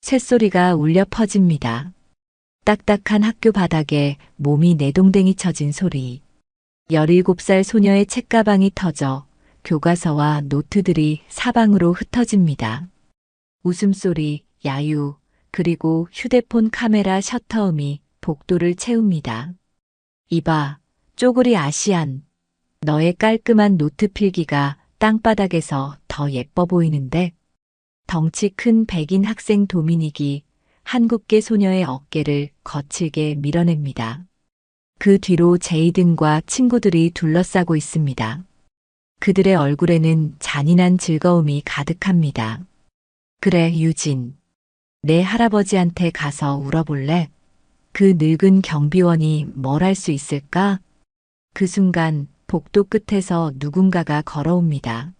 쇳소리가 울려 퍼집니다. 딱딱한 학교 바닥에 몸이 내동댕이 쳐진 소리. 17살 소녀의 책가방이 터져 교과서와 노트들이 사방으로 흩어집니다. 웃음소리, 야유, 그리고 휴대폰 카메라 셔터음이 복도를 채웁니다. 이봐, 쪼그리 아시안. 너의 깔끔한 노트 필기가 땅바닥에서 더 예뻐 보이는데? 덩치 큰 백인 학생 도미닉이 한국계 소녀의 어깨를 거칠게 밀어냅니다. 그 뒤로 제이든과 친구들이 둘러싸고 있습니다. 그들의 얼굴에는 잔인한 즐거움이 가득합니다. 그래, 유진. 내 할아버지한테 가서 울어볼래? 그 늙은 경비원이 뭘 할 수 있을까? 그 순간 복도 끝에서 누군가가 걸어옵니다.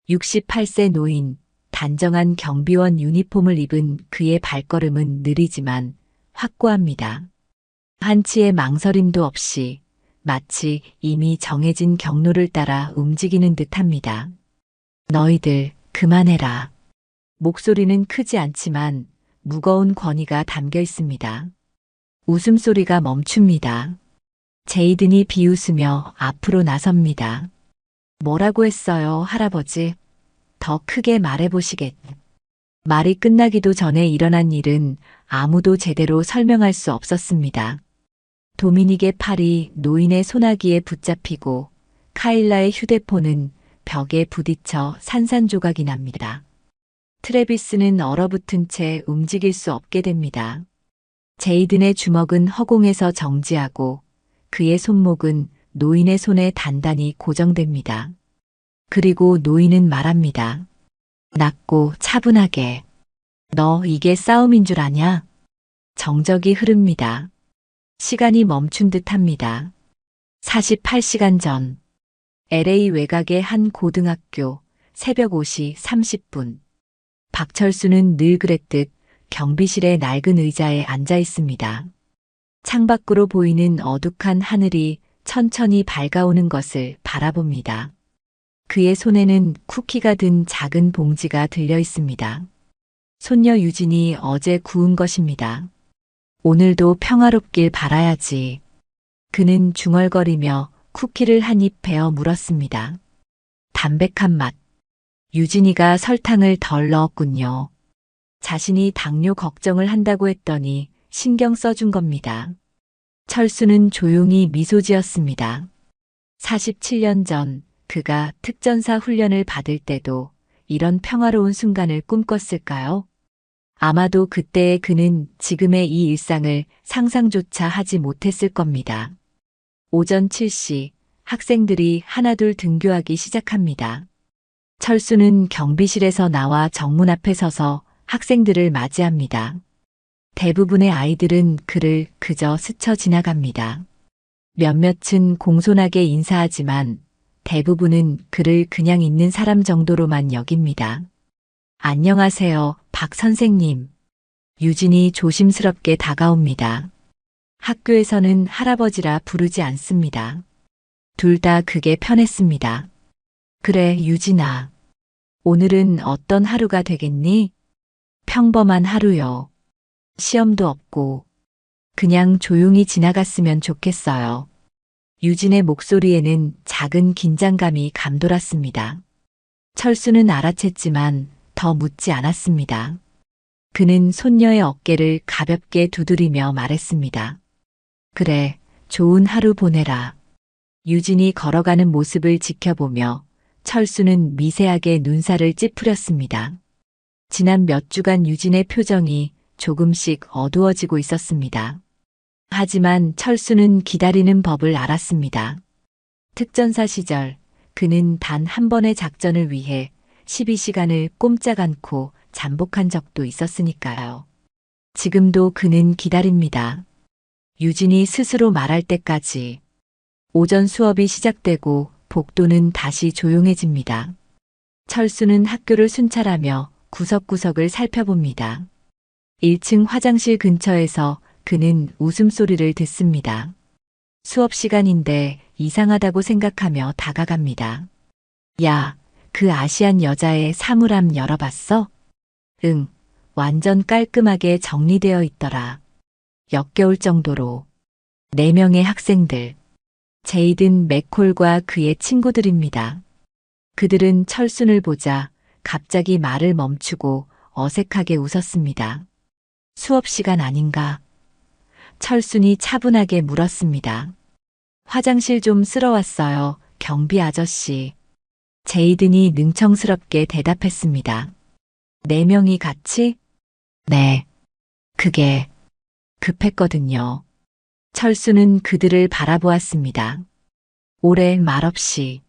68세 노인, 단정한 경비원 유니폼을 입은 그의 발걸음은 느리지만 확고합니다. 한치의 망설임도 없이 마치 이미 정해진 경로를 따라 움직이는 듯합니다. 너희들 그만해라. 목소리는 크지 않지만 무거운 권위가 담겨 있습니다. 웃음소리가 멈춥니다. 제이든이 비웃으며 앞으로 나섭니다. 뭐라고 했어요, 할아버지? 더 크게 말해보시겠. 말이 끝나기도 전에 일어난 일은 아무도 제대로 설명할 수 없었습니다. 도미닉의 팔이 노인의 소나기에 붙잡히고 카일라의 휴대폰은 벽에 부딪혀 산산조각이 납니다. 트래비스는 얼어붙은 채 움직일 수 없게 됩니다. 제이든의 주먹은 허공에서 정지하고 그의 손목은 노인의 손에 단단히 고정됩니다. 그리고 노인은 말합니다. 낮고 차분하게. 너 이게 싸움인 줄 아냐? 정적이 흐릅니다. 시간이 멈춘 듯합니다. 48시간 전. LA 외곽의 한 고등학교 새벽 5시 30분. 박철수는 늘 그랬듯 경비실의 낡은 의자에 앉아 있습니다. 창밖으로 보이는 어둑한 하늘이 천천히 밝아오는 것을 바라봅니다. 그의 손에는 쿠키가 든 작은 봉지가 들려 있습니다. 손녀 유진이 어제 구운 것입니다. 오늘도 평화롭길 바라야지. 그는 중얼거리며 쿠키를 한 입 베어 물었습니다. 담백한 맛. 유진이가 설탕을 덜 넣었군요. 자신이 당뇨 걱정을 한다고 했더니 신경 써준 겁니다. 철수는 조용히 미소 지었습니다. 47년 전 그가 특전사 훈련을 받을 때도 이런 평화로운 순간을 꿈꿨을까요? 아마도 그때의 그는 지금의 이 일상을 상상조차 하지 못했을 겁니다. 오전 7시 학생들이 하나둘 등교하기 시작합니다. 철수는 경비실에서 나와 정문 앞에 서서 학생들을 맞이합니다. 대부분의 아이들은 그를 그저 스쳐 지나갑니다. 몇몇은 공손하게 인사하지만 대부분은 그를 그냥 있는 사람 정도로만 여깁니다. 안녕하세요, 박 선생님. 유진이 조심스럽게 다가옵니다. 학교에서는 할아버지라 부르지 않습니다. 둘 다 그게 편했습니다. 그래, 유진아. 오늘은 어떤 하루가 되겠니? 평범한 하루요. 시험도 없고 그냥 조용히 지나갔으면 좋겠어요. 유진의 목소리에는 작은 긴장감이 감돌았습니다. 철수는 알아챘지만 더 묻지 않았습니다. 그는 손녀의 어깨를 가볍게 두드리며 말했습니다. 그래, 좋은 하루 보내라. 유진이 걸어가는 모습을 지켜보며 철수는 미세하게 눈살을 찌푸렸습니다. 지난 몇 주간 유진의 표정이 조금씩 어두워지고 있었습니다. 하지만 철수는 기다리는 법을 알았습니다. 특전사 시절 그는 단 한 번의 작전을 위해 12시간을 꼼짝 않고 잠복한 적도 있었으니까요. 지금도 그는 기다립니다. 유진이 스스로 말할 때까지. 오전 수업이 시작되고 복도는 다시 조용해집니다. 철수는 학교를 순찰하며 구석구석을 살펴봅니다. 1층 화장실 근처에서 그는 웃음소리를 듣습니다. 수업 시간인데 이상하다고 생각하며 다가갑니다. 야, 그 아시안 여자의 사물함 열어봤어? 응, 완전 깔끔하게 정리되어 있더라. 역겨울 정도로. 4명의 학생들. 제이든 맥콜과 그의 친구들입니다. 그들은 철순을 보자 갑자기 말을 멈추고 어색하게 웃었습니다. 수업 시간 아닌가? 철순이 차분하게 물었습니다. 화장실 좀 쓰러 왔어요, 경비 아저씨. 제이든이 능청스럽게 대답했습니다. 4명이 같이? 네. 그게 급했거든요. 철수는 그들을 바라보았습니다. 오래 말없이.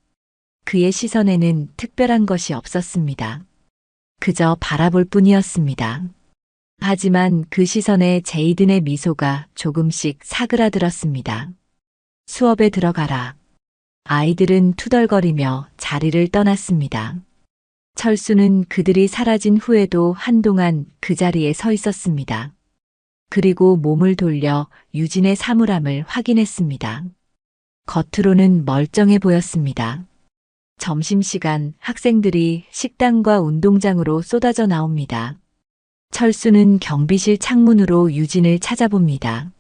그의 시선에는 특별한 것이 없었습니다. 그저 바라볼 뿐이었습니다. 하지만 그 시선에 제이든의 미소가 조금씩 사그라들었습니다. 수업에 들어가라. 아이들은 투덜거리며 자리를 떠났습니다. 철수는 그들이 사라진 후에도 한동안 그 자리에 서 있었습니다. 그리고 몸을 돌려 유진의 사물함을 확인했습니다. 겉으로는 멀쩡해 보였습니다. 점심시간 학생들이 식당과 운동장으로 쏟아져 나옵니다. 철수는 경비실 창문으로 유진을 찾아봅니다.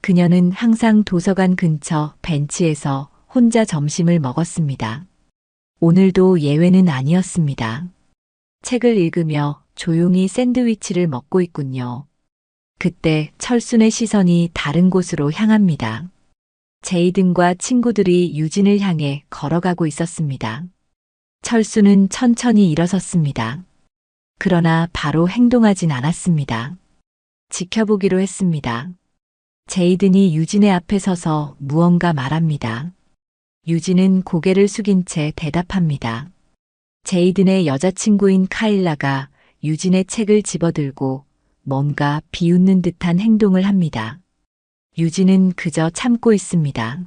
그녀는 항상 도서관 근처 벤치에서 혼자 점심을 먹었습니다. 오늘도 예외는 아니었습니다. 책을 읽으며 조용히 샌드위치를 먹고 있군요. 그때 철순의 시선이 다른 곳으로 향합니다. 제이든과 친구들이 유진을 향해 걸어가고 있었습니다. 철수는 천천히 일어섰습니다. 그러나 바로 행동하진 않았습니다. 지켜보기로 했습니다. 제이든이 유진의 앞에 서서 무언가 말합니다. 유진은 고개를 숙인 채 대답합니다. 제이든의 여자친구인 카일라가 유진의 책을 집어들고 뭔가 비웃는 듯한 행동을 합니다. 유진은 그저 참고 있습니다.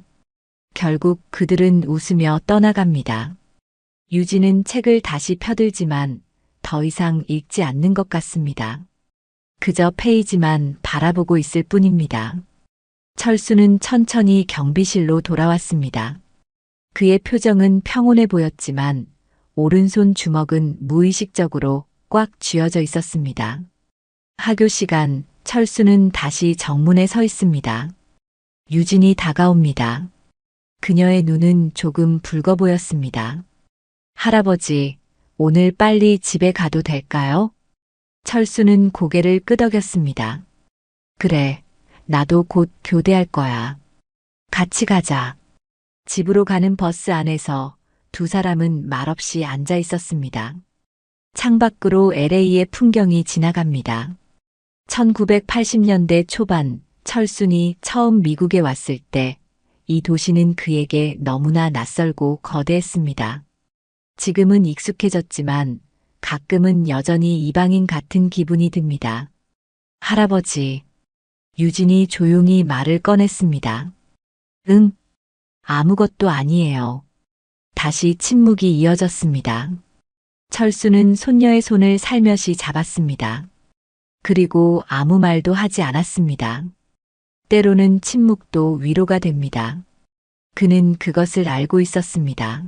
결국 그들은 웃으며 떠나갑니다. 유진은 책을 다시 펴들지만 더 이상 읽지 않는 것 같습니다. 그저 페이지만 바라보고 있을 뿐입니다. 철수는 천천히 경비실로 돌아왔습니다. 그의 표정은 평온해 보였지만 오른손 주먹은 무의식적으로 꽉 쥐어져 있었습니다. 학교 시간, 철수는 다시 정문에 서 있습니다. 유진이 다가옵니다. 그녀의 눈은 조금 붉어 보였습니다. 할아버지, 오늘 빨리 집에 가도 될까요? 철수는 고개를 끄덕였습니다. 그래, 나도 곧 교대할 거야. 같이 가자. 집으로 가는 버스 안에서 두 사람은 말없이 앉아 있었습니다. 창밖으로 LA의 풍경이 지나갑니다. 1980년대 초반 철순이 처음 미국에 왔을 때 이 도시는 그에게 너무나 낯설고 거대했습니다. 지금은 익숙해졌지만 가끔은 여전히 이방인 같은 기분이 듭니다. 할아버지, 유진이 조용히 말을 꺼냈습니다. 응, 아무것도 아니에요. 다시 침묵이 이어졌습니다. 철수는 손녀의 손을 살며시 잡았습니다. 그리고 아무 말도 하지 않았습니다. 때로는 침묵도 위로가 됩니다. 그는 그것을 알고 있었습니다.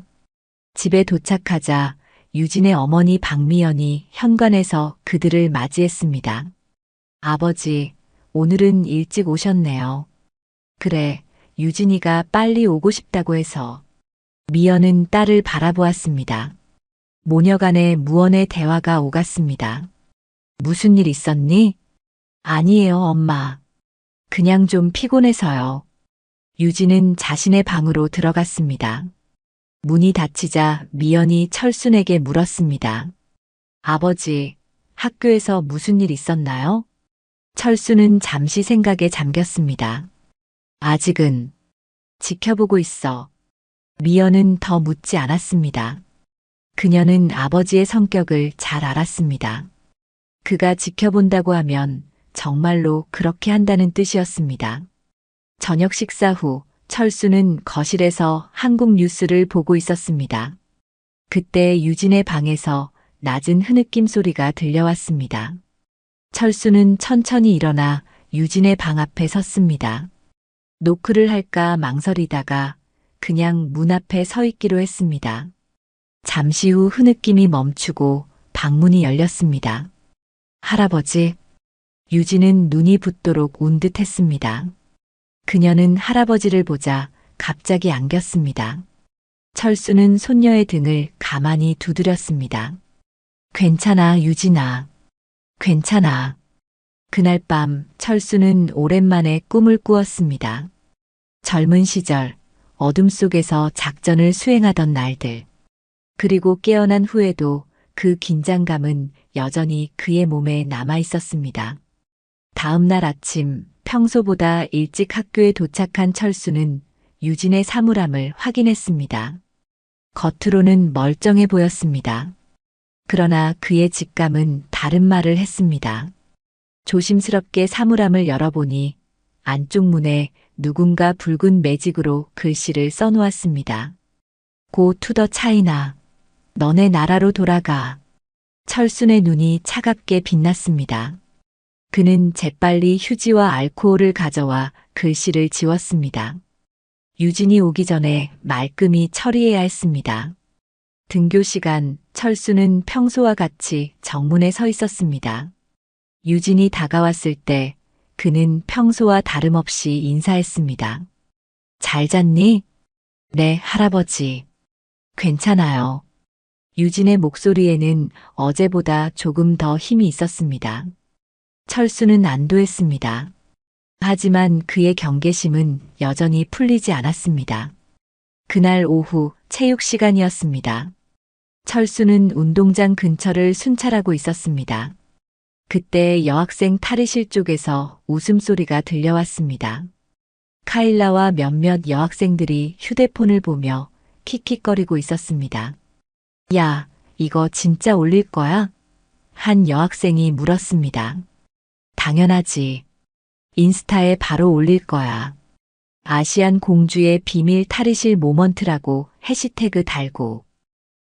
집에 도착하자 유진의 어머니 박미연이 현관에서 그들을 맞이했습니다. 아버지, 오늘은 일찍 오셨네요. 그래, 유진이가 빨리 오고 싶다고 해서. 미연은 딸을 바라보았습니다. 모녀 간에 무언의 대화가 오갔습니다. 무슨 일 있었니? 아니에요, 엄마. 그냥 좀 피곤해서요. 유진은 자신의 방으로 들어갔습니다. 문이 닫히자 미연이 철순에게 물었습니다. 아버지, 학교에서 무슨 일 있었나요? 철수는 잠시 생각에 잠겼습니다. 아직은 지켜보고 있어. 미연은 더 묻지 않았습니다. 그녀는 아버지의 성격을 잘 알았습니다. 그가 지켜본다고 하면 정말로 그렇게 한다는 뜻이었습니다. 저녁 식사 후 철수는 거실에서 한국 뉴스를 보고 있었습니다. 그때 유진의 방에서 낮은 흐느낌 소리가 들려왔습니다. 철수는 천천히 일어나 유진의 방 앞에 섰습니다. 노크를 할까 망설이다가 그냥 문 앞에 서 있기로 했습니다. 잠시 후 흐느낌이 멈추고 방문이 열렸습니다. 할아버지. 유진은 눈이 붓도록 운 듯했습니다. 그녀는 할아버지를 보자 갑자기 안겼습니다. 철수는 손녀의 등을 가만히 두드렸습니다. 괜찮아, 유진아. 괜찮아. 그날 밤 철수는 오랜만에 꿈을 꾸었습니다. 젊은 시절, 어둠 속에서 작전을 수행하던 날들. 그리고 깨어난 후에도 그 긴장감은 여전히 그의 몸에 남아 있었습니다. 다음 날 아침, 평소보다 일찍 학교에 도착한 철수는 유진의 사물함을 확인했습니다. 겉으로는 멀쩡해 보였습니다. 그러나 그의 직감은 다른 말을 했습니다. 조심스럽게 사물함을 열어보니 안쪽 문에 누군가 붉은 매직으로 글씨를 써놓았습니다. Go to the China. 너네 나라로 돌아가. 철순의 눈이 차갑게 빛났습니다. 그는 재빨리 휴지와 알코올을 가져와 글씨를 지웠습니다. 유진이 오기 전에 말끔히 처리해야 했습니다. 등교 시간, 철수는 평소와 같이 정문에 서 있었습니다. 유진이 다가왔을 때 그는 평소와 다름없이 인사했습니다. 잘 잤니? 네, 할아버지. 괜찮아요. 유진의 목소리에는 어제보다 조금 더 힘이 있었습니다. 철수는 안도했습니다. 하지만 그의 경계심은 여전히 풀리지 않았습니다. 그날 오후 체육 시간이었습니다. 철수는 운동장 근처를 순찰하고 있었습니다. 그때 여학생 탈의실 쪽에서 웃음소리가 들려왔습니다. 카일라와 몇몇 여학생들이 휴대폰을 보며 킥킥거리고 있었습니다. 야, 이거 진짜 올릴 거야? 한 여학생이 물었습니다. 당연하지. 인스타에 바로 올릴 거야. 아시안 공주의 비밀 탈의실 모먼트라고 해시태그 달고.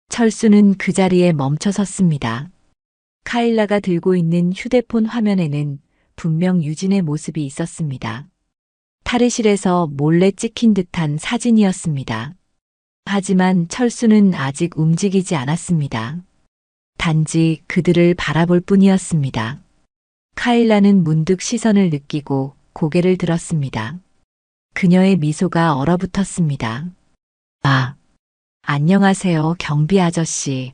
철수는 그 자리에 멈춰 섰습니다. 카일라가 들고 있는 휴대폰 화면에는 분명 유진의 모습이 있었습니다. 탈의실에서 몰래 찍힌 듯한 사진이었습니다. 하지만 철수는 아직 움직이지 않았습니다. 단지 그들을 바라볼 뿐이었습니다. 카일라는 문득 시선을 느끼고 고개를 들었습니다. 그녀의 미소가 얼어붙었습니다. 아, 안녕하세요, 경비 아저씨.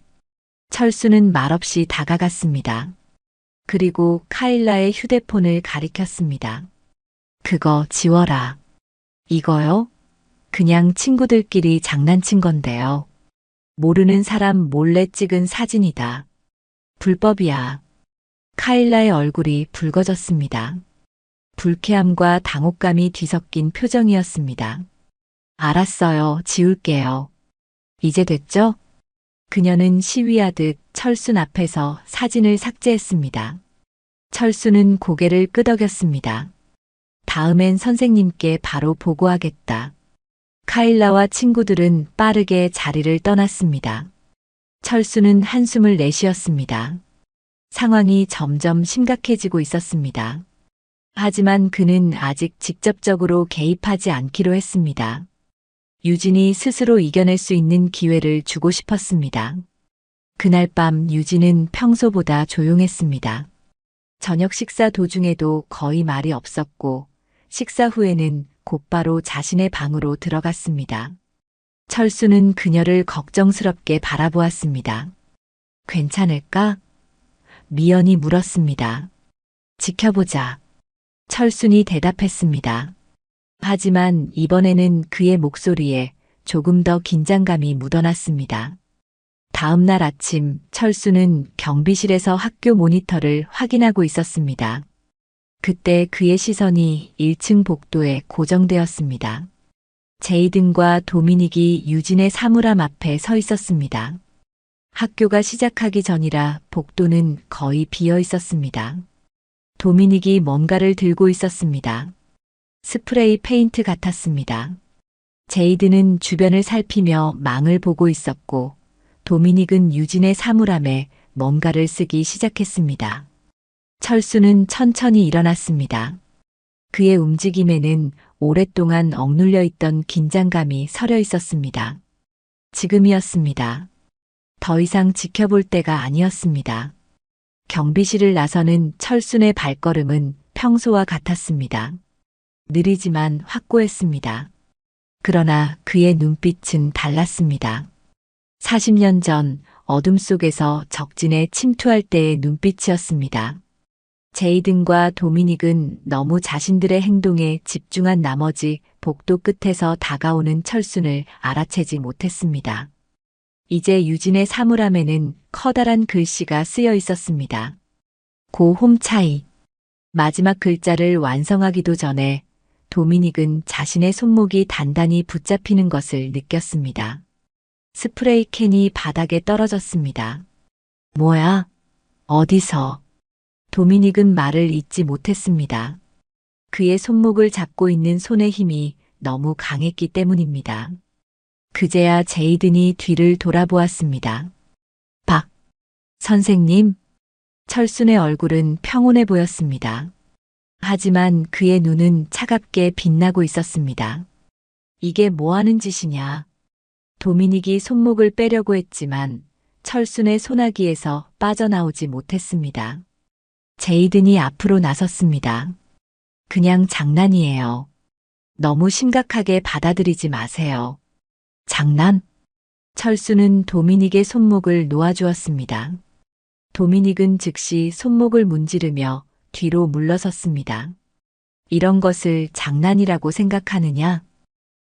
철수는 말없이 다가갔습니다. 그리고 카일라의 휴대폰을 가리켰습니다. 그거 지워라. 이거요? 그냥 친구들끼리 장난친 건데요. 모르는 사람 몰래 찍은 사진이다. 불법이야. 카일라의 얼굴이 붉어졌습니다. 불쾌함과 당혹감이 뒤섞인 표정이었습니다. 알았어요. 지울게요. 이제 됐죠? 그녀는 시위하듯 철순 앞에서 사진을 삭제했습니다. 철수는 고개를 끄덕였습니다. 다음엔 선생님께 바로 보고하겠다. 카일라와 친구들은 빠르게 자리를 떠났습니다. 철수는 한숨을 내쉬었습니다. 상황이 점점 심각해지고 있었습니다. 하지만 그는 아직 직접적으로 개입하지 않기로 했습니다. 유진이 스스로 이겨낼 수 있는 기회를 주고 싶었습니다. 그날 밤 유진은 평소보다 조용했습니다. 저녁 식사 도중에도 거의 말이 없었고 식사 후에는 곧바로 자신의 방으로 들어갔습니다. 철수는 그녀를 걱정스럽게 바라보았습니다. 괜찮을까? 미연이 물었습니다. 지켜보자. 철순이 대답했습니다. 하지만 이번에는 그의 목소리에 조금 더 긴장감이 묻어났습니다. 다음 날 아침 철수는 경비실에서 학교 모니터를 확인하고 있었습니다. 그때 그의 시선이 1층 복도에 고정되었습니다. 제이든과 도미닉이 유진의 사물함 앞에 서 있었습니다. 학교가 시작하기 전이라 복도는 거의 비어 있었습니다. 도미닉이 뭔가를 들고 있었습니다. 스프레이 페인트 같았습니다. 제이드는 주변을 살피며 망을 보고 있었고 도미닉은 유진의 사물함에 뭔가를 쓰기 시작했습니다. 철수는 천천히 일어났습니다. 그의 움직임에는 오랫동안 억눌려 있던 긴장감이 서려 있었습니다. 지금이었습니다. 더 이상 지켜볼 때가 아니었습니다. 경비실을 나서는 철순의 발걸음은 평소와 같았습니다. 느리지만 확고했습니다. 그러나 그의 눈빛은 달랐습니다. 40년 전 어둠 속에서 적진에 침투할 때의 눈빛이었습니다. 제이든과 도미닉은 너무 자신들의 행동에 집중한 나머지 복도 끝에서 다가오는 철순을 알아채지 못했습니다. 이제 유진의 사물함에는 커다란 글씨가 쓰여 있었습니다. 고 홈차이. 마지막 글자를 완성하기도 전에 도미닉은 자신의 손목이 단단히 붙잡히는 것을 느꼈습니다. 스프레이 캔이 바닥에 떨어졌습니다. 뭐야? 어디서? 도미닉은 말을 잇지 못했습니다. 그의 손목을 잡고 있는 손의 힘이 너무 강했기 때문입니다. 그제야 제이든이 뒤를 돌아보았습니다. 박 선생님? 철순의 얼굴은 평온해 보였습니다. 하지만 그의 눈은 차갑게 빛나고 있었습니다. 이게 뭐 하는 짓이냐? 도미닉이 손목을 빼려고 했지만 철순의 소나기에서 빠져나오지 못했습니다. 제이든이 앞으로 나섰습니다. 그냥 장난이에요. 너무 심각하게 받아들이지 마세요. 장난? 철수는 도미닉의 손목을 놓아주었습니다. 도미닉은 즉시 손목을 문지르며 뒤로 물러섰습니다. 이런 것을 장난이라고 생각하느냐?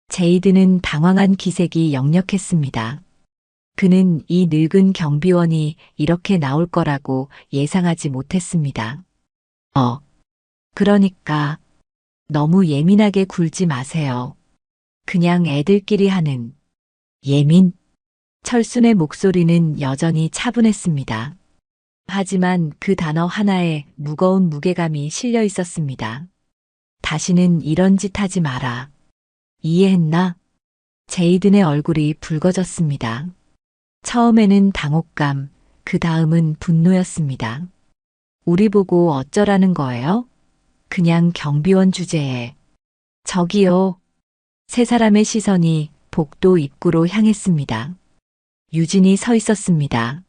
제이든은 당황한 기색이 역력했습니다. 그는 이 늙은 경비원이 이렇게 나올 거라고 예상하지 못했습니다. 그러니까 너무 예민하게 굴지 마세요. 그냥 애들끼리 하는 예민? 철순의 목소리는 여전히 차분했습니다. 하지만 그 단어 하나에 무거운 무게감이 실려 있었습니다. 다시는 이런 짓 하지 마라. 이해했나? 제이든의 얼굴이 붉어졌습니다. 처음에는 당혹감, 그 다음은 분노였습니다. 우리 보고 어쩌라는 거예요? 그냥 경비원 주제에. 저기요. 세 사람의 시선이 복도 입구로 향했습니다. 유진이 서 있었습니다.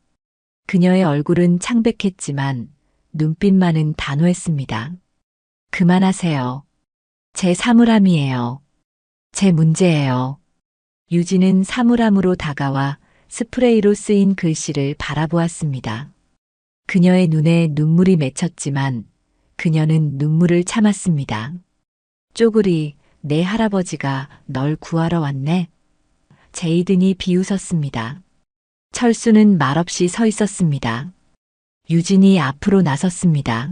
그녀의 얼굴은 창백했지만 눈빛만은 단호했습니다. 그만하세요. 제 사물함이에요. 제 문제예요. 유진은 사물함으로 다가와 스프레이로 쓰인 글씨를 바라보았습니다. 그녀의 눈에 눈물이 맺혔지만 그녀는 눈물을 참았습니다. 쪼그리, 내 할아버지가 널 구하러 왔네. 제이든이 비웃었습니다. 철수는 말없이 서 있었습니다. 유진이 앞으로 나섰습니다.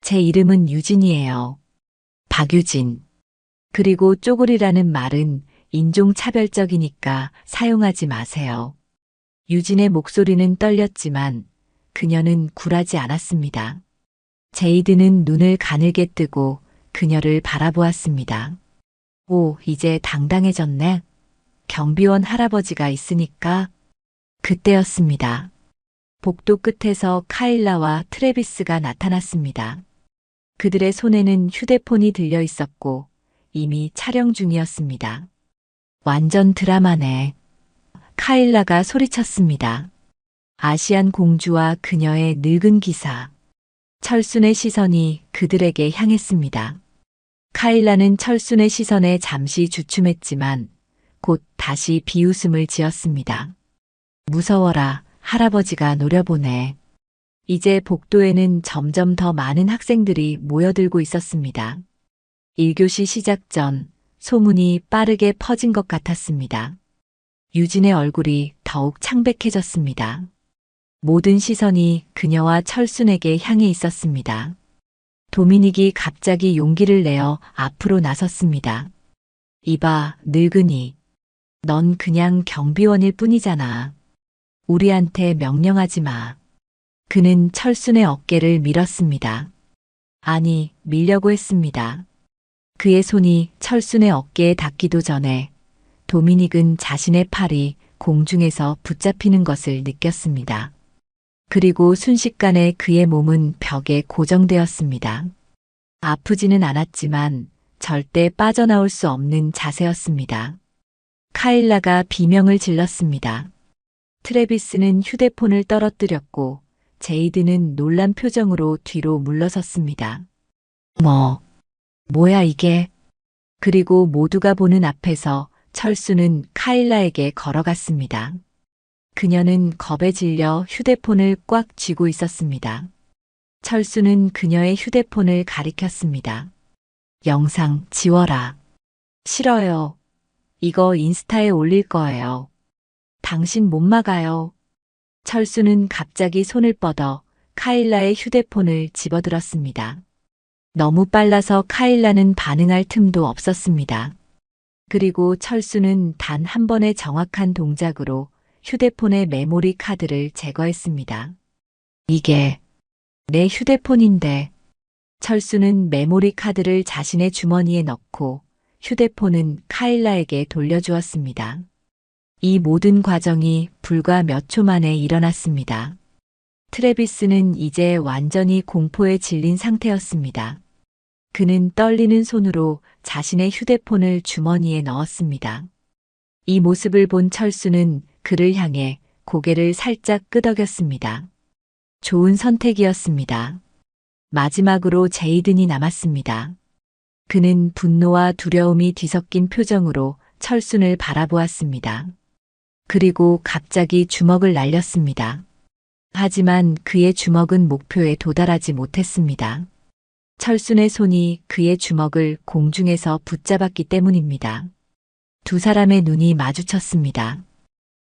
제 이름은 유진이에요. 박유진. 그리고 쪼그리라는 말은 인종차별적이니까 사용하지 마세요. 유진의 목소리는 떨렸지만 그녀는 굴하지 않았습니다. 제이든은 눈을 가늘게 뜨고 그녀를 바라보았습니다. 오, 이제 당당해졌네. 경비원 할아버지가 있으니까. 그때였습니다. 복도 끝에서 카일라와 트래비스가 나타났습니다. 그들의 손에는 휴대폰이 들려 있었고 이미 촬영 중이었습니다. 완전 드라마네. 카일라가 소리쳤습니다. 아시안 공주와 그녀의 늙은 기사. 철순의 시선이 그들에게 향했습니다. 카일라는 철순의 시선에 잠시 주춤했지만 곧 다시 비웃음을 지었습니다. 무서워라, 할아버지가 노려보네. 이제 복도에는 점점 더 많은 학생들이 모여들고 있었습니다. 1교시 시작 전 소문이 빠르게 퍼진 것 같았습니다. 유진의 얼굴이 더욱 창백해졌습니다. 모든 시선이 그녀와 철순에게 향해 있었습니다. 도미닉이 갑자기 용기를 내어 앞으로 나섰습니다. 이봐, 늙은이. 넌 그냥 경비원일 뿐이잖아. 우리한테 명령하지 마. 그는 철순의 어깨를 밀었습니다. 아니, 밀려고 했습니다. 그의 손이 철순의 어깨에 닿기도 전에 도미닉은 자신의 팔이 공중에서 붙잡히는 것을 느꼈습니다. 그리고 순식간에 그의 몸은 벽에 고정되었습니다. 아프지는 않았지만 절대 빠져나올 수 없는 자세였습니다. 카일라가 비명을 질렀습니다. 트래비스는 휴대폰을 떨어뜨렸고 제이드는 놀란 표정으로 뒤로 물러섰습니다. 뭐야 이게? 그리고 모두가 보는 앞에서 철수는 카일라에게 걸어갔습니다. 그녀는 겁에 질려 휴대폰을 꽉 쥐고 있었습니다. 철수는 그녀의 휴대폰을 가리켰습니다. 영상 지워라. 싫어요. 이거 인스타에 올릴 거예요. 당신 못 막아요. 철수는 갑자기 손을 뻗어 카일라의 휴대폰을 집어들었습니다. 너무 빨라서 카일라는 반응할 틈도 없었습니다. 그리고 철수는 단 한 번의 정확한 동작으로 휴대폰의 메모리 카드를 제거했습니다. 이게 내 휴대폰인데. 철수는 메모리 카드를 자신의 주머니에 넣고 휴대폰은 카일라에게 돌려주었습니다. 이 모든 과정이 불과 몇 초 만에 일어났습니다. 트래비스는 이제 완전히 공포에 질린 상태였습니다. 그는 떨리는 손으로 자신의 휴대폰을 주머니에 넣었습니다. 이 모습을 본 철수는 그를 향해 고개를 살짝 끄덕였습니다. 좋은 선택이었습니다. 마지막으로 제이든이 남았습니다. 그는 분노와 두려움이 뒤섞인 표정으로 철순을 바라보았습니다. 그리고 갑자기 주먹을 날렸습니다. 하지만 그의 주먹은 목표에 도달하지 못했습니다. 철순의 손이 그의 주먹을 공중에서 붙잡았기 때문입니다. 두 사람의 눈이 마주쳤습니다.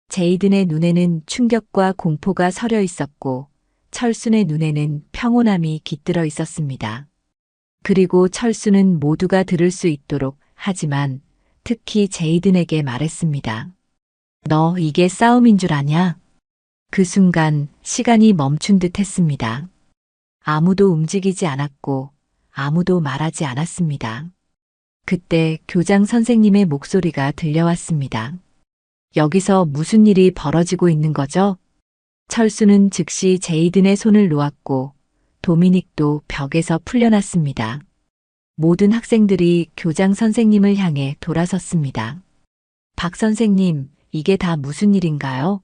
제이든의 눈에는 충격과 공포가 서려 있었고 철순의 눈에는 평온함이 깃들어 있었습니다. 그리고 철수는 모두가 들을 수 있도록 하지만 특히 제이든에게 말했습니다. 너 이게 싸움인 줄 아냐? 그 순간 시간이 멈춘 듯 했습니다. 아무도 움직이지 않았고 아무도 말하지 않았습니다. 그때 교장 선생님의 목소리가 들려왔습니다. 여기서 무슨 일이 벌어지고 있는 거죠? 철수는 즉시 제이든의 손을 놓았고 도미닉도 벽에서 풀려났습니다. 모든 학생들이 교장 선생님을 향해 돌아섰습니다. 박 선생님, 이게 다 무슨 일인가요?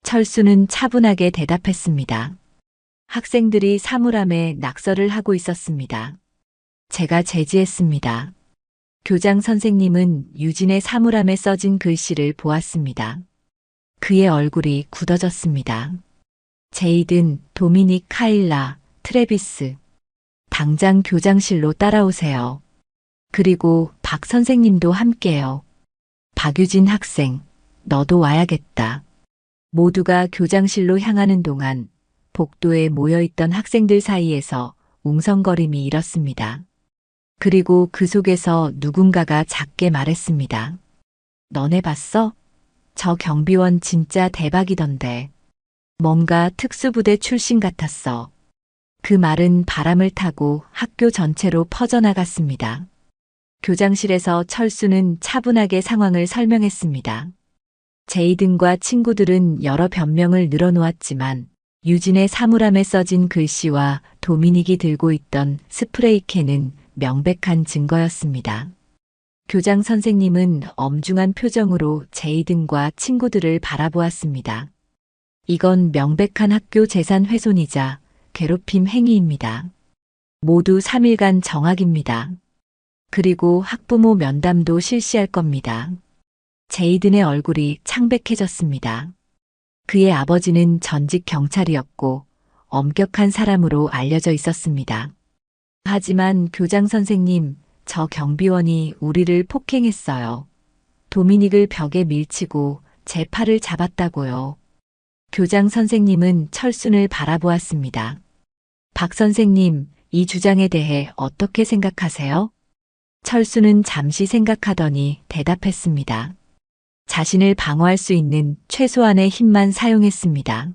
철수는 차분하게 대답했습니다. 학생들이 사물함에 낙서를 하고 있었습니다. 제가 제지했습니다. 교장 선생님은 유진의 사물함에 써진 글씨를 보았습니다. 그의 얼굴이 굳어졌습니다. 제이든, 도미닉, 카일라, 트래비스. 당장 교장실로 따라오세요. 그리고 박 선생님도 함께요. 박유진 학생, 너도 와야겠다. 모두가 교장실로 향하는 동안 복도에 모여있던 학생들 사이에서 웅성거림이 일었습니다. 그리고 그 속에서 누군가가 작게 말했습니다. 너네 봤어? 저 경비원 진짜 대박이던데. 뭔가 특수부대 출신 같았어. 그 말은 바람을 타고 학교 전체로 퍼져나갔습니다. 교장실에서 철수는 차분하게 상황을 설명했습니다. 제이든과 친구들은 여러 변명을 늘어놓았지만 유진의 사물함에 써진 글씨와 도미닉이 들고 있던 스프레이캔은 명백한 증거였습니다. 교장 선생님은 엄중한 표정으로 제이든과 친구들을 바라보았습니다. 이건 명백한 학교 재산 훼손이자 괴롭힘 행위입니다. 모두 3일간 정학입니다. 그리고 학부모 면담도 실시할 겁니다. 제이든의 얼굴이 창백해졌습니다. 그의 아버지는 전직 경찰이었고 엄격한 사람으로 알려져 있었습니다. 하지만 교장 선생님, 저 경비원이 우리를 폭행했어요. 도미닉을 벽에 밀치고 제 팔을 잡았다고요. 교장 선생님은 철순을 바라보았습니다. 박 선생님, 이 주장에 대해 어떻게 생각하세요? 철수는 잠시 생각하더니 대답했습니다. 자신을 방어할 수 있는 최소한의 힘만 사용했습니다.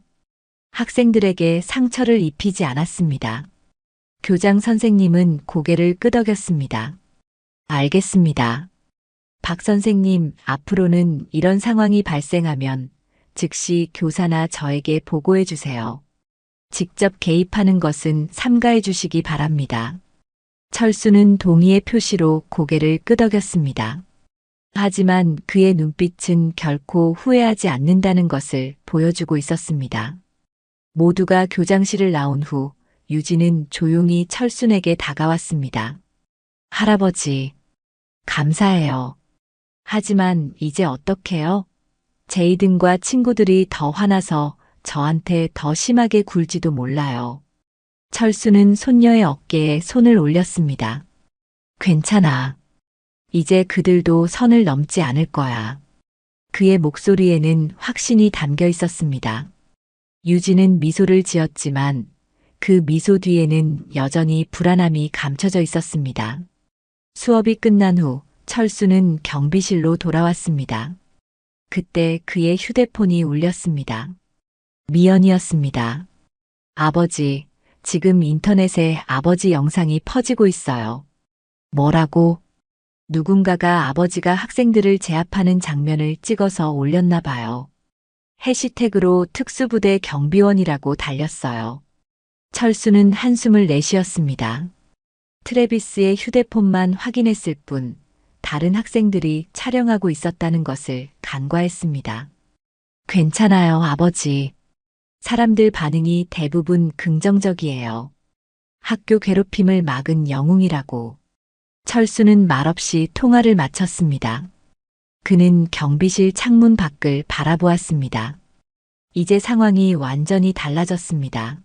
학생들에게 상처를 입히지 않았습니다. 교장 선생님은 고개를 끄덕였습니다. 알겠습니다. 박 선생님, 앞으로는 이런 상황이 발생하면 즉시 교사나 저에게 보고해 주세요. 직접 개입하는 것은 삼가해 주시기 바랍니다. 철수는 동의의 표시로 고개를 끄덕였습니다. 하지만 그의 눈빛은 결코 후회하지 않는다는 것을 보여주고 있었습니다. 모두가 교장실을 나온 후 유진은 조용히 철순에게 다가왔습니다. 할아버지, 감사해요. 하지만 이제 어떡해요? 제이든과 친구들이 더 화나서 저한테 더 심하게 굴지도 몰라요. 철수는 손녀의 어깨에 손을 올렸습니다. 괜찮아. 이제 그들도 선을 넘지 않을 거야. 그의 목소리에는 확신이 담겨 있었습니다. 유진은 미소를 지었지만 그 미소 뒤에는 여전히 불안함이 감춰져 있었습니다. 수업이 끝난 후 철수는 경비실로 돌아왔습니다. 그때 그의 휴대폰이 울렸습니다. 미연이었습니다. 아버지, 지금 인터넷에 아버지 영상이 퍼지고 있어요. 뭐라고? 누군가가 아버지가 학생들을 제압하는 장면을 찍어서 올렸나 봐요. 해시태그로 특수부대 경비원이라고 달렸어요. 철수는 한숨을 내쉬었습니다. 트래비스의 휴대폰만 확인했을 뿐 다른 학생들이 촬영하고 있었다는 것을 간과했습니다. 괜찮아요, 아버지. 사람들 반응이 대부분 긍정적이에요. 학교 괴롭힘을 막은 영웅이라고. 철수는 말없이 통화를 마쳤습니다. 그는 경비실 창문 밖을 바라보았습니다. 이제 상황이 완전히 달라졌습니다.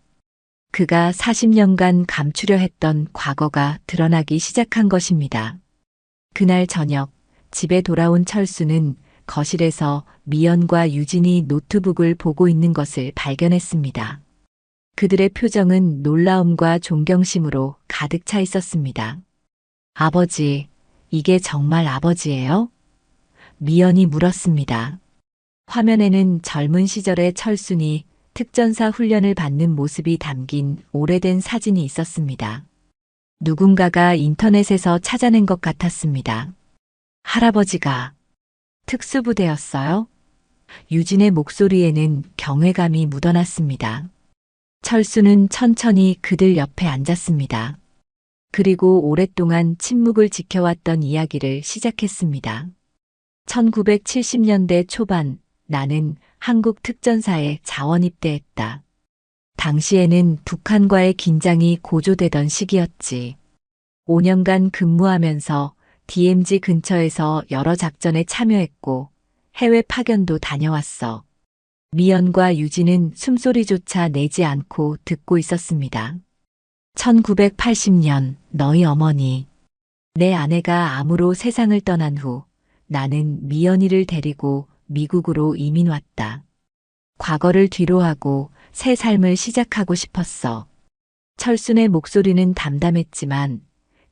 그가 40년간 감추려 했던 과거가 드러나기 시작한 것입니다. 그날 저녁 집에 돌아온 철수는 거실에서 미연과 유진이 노트북을 보고 있는 것을 발견했습니다. 그들의 표정은 놀라움과 존경심으로 가득 차 있었습니다. 아버지, 이게 정말 아버지예요? 미연이 물었습니다. 화면에는 젊은 시절의 철순이 특전사 훈련을 받는 모습이 담긴 오래된 사진이 있었습니다. 누군가가 인터넷에서 찾아낸 것 같았습니다. 할아버지가 특수부대였어요? 유진의 목소리에는 경외감이 묻어났습니다. 철수는 천천히 그들 옆에 앉았습니다. 그리고 오랫동안 침묵을 지켜왔던 이야기를 시작했습니다. 1970년대 초반 나는 한국 특전사에 자원 입대했다. 당시에는 북한과의 긴장이 고조되던 시기였지. 5년간 근무하면서 DMZ 근처에서 여러 작전에 참여했고 해외 파견도 다녀왔어. 미연과 유진은 숨소리조차 내지 않고 듣고 있었습니다. 1980년 너희 어머니, 내 아내가 암으로 세상을 떠난 후 나는 미연이를 데리고 미국으로 이민 왔다. 과거를 뒤로하고 새 삶을 시작하고 싶었어. 철순의 목소리는 담담했지만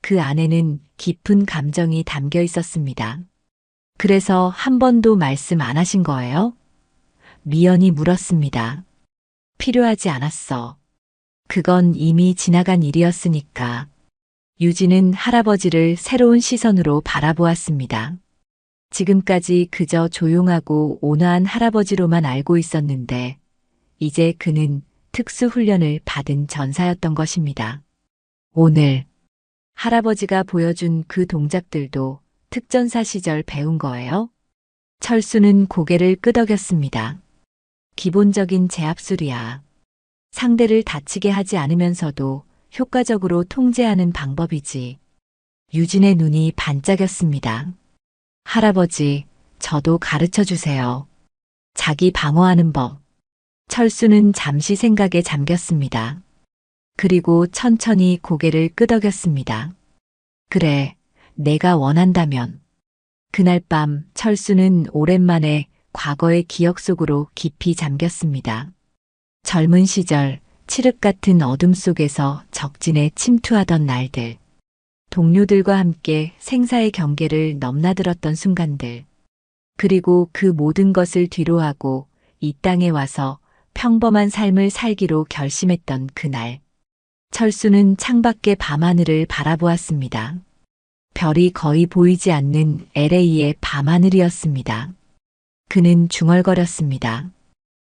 그 안에는 깊은 감정이 담겨 있었습니다. 그래서 한 번도 말씀 안 하신 거예요? 미연이 물었습니다. 필요하지 않았어. 그건 이미 지나간 일이었으니까. 유진은 할아버지를 새로운 시선으로 바라보았습니다. 지금까지 그저 조용하고 온화한 할아버지로만 알고 있었는데 이제 그는 특수훈련을 받은 전사였던 것입니다. 오늘 할아버지가 보여준 그 동작들도 특전사 시절 배운 거예요? 철수는 고개를 끄덕였습니다. 기본적인 제압술이야. 상대를 다치게 하지 않으면서도 효과적으로 통제하는 방법이지. 유진의 눈이 반짝였습니다. 할아버지, 저도 가르쳐 주세요. 자기 방어하는 법. 철수는 잠시 생각에 잠겼습니다. 그리고 천천히 고개를 끄덕였습니다. 그래, 내가 원한다면. 그날 밤 철수는 오랜만에 과거의 기억 속으로 깊이 잠겼습니다. 젊은 시절 칠흑 같은 어둠 속에서 적진에 침투하던 날들. 동료들과 함께 생사의 경계를 넘나들었던 순간들. 그리고 그 모든 것을 뒤로하고 이 땅에 와서 평범한 삶을 살기로 결심했던 그날. 철수는 창밖의 밤하늘을 바라보았습니다. 별이 거의 보이지 않는 LA의 밤하늘이었습니다. 그는 중얼거렸습니다.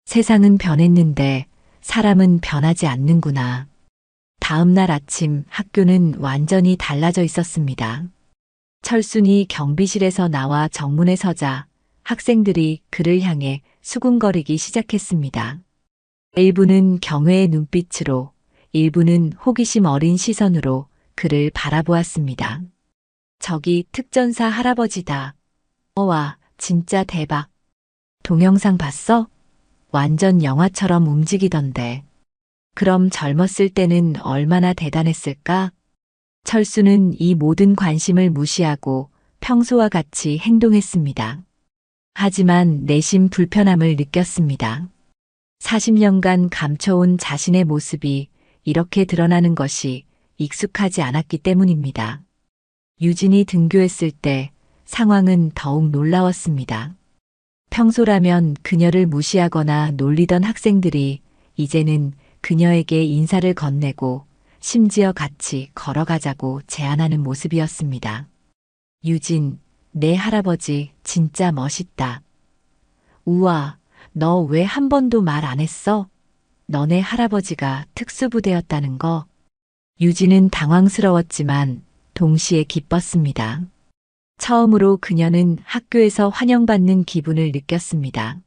세상은 변했는데 사람은 변하지 않는구나. 다음 날 아침 학교는 완전히 달라져 있었습니다. 철순이 경비실에서 나와 정문에 서자 학생들이 그를 향해 수군거리기 시작했습니다. 일부는 경외의 눈빛으로, 일부는 호기심 어린 시선으로 그를 바라보았습니다. 저기 특전사 할아버지다. 와, 진짜 대박. 동영상 봤어? 완전 영화처럼 움직이던데. 그럼 젊었을 때는 얼마나 대단했을까? 철수는 이 모든 관심을 무시하고 평소와 같이 행동했습니다. 하지만 내심 불편함을 느꼈습니다. 40년간 감춰온 자신의 모습이 이렇게 드러나는 것이 익숙하지 않았기 때문입니다. 유진이 등교했을 때 상황은 더욱 놀라웠습니다. 평소라면 그녀를 무시하거나 놀리던 학생들이 이제는 그녀에게 인사를 건네고 심지어 같이 걸어가자고 제안하는 모습이었습니다. 유진, 내 할아버지 진짜 멋있다. 우와, 너 왜 한 번도 말 안 했어? 너네 할아버지가 특수부대였다는 거. 유진은 당황스러웠지만 동시에 기뻤습니다. 처음으로 그녀는 학교에서 환영받는 기분을 느꼈습니다.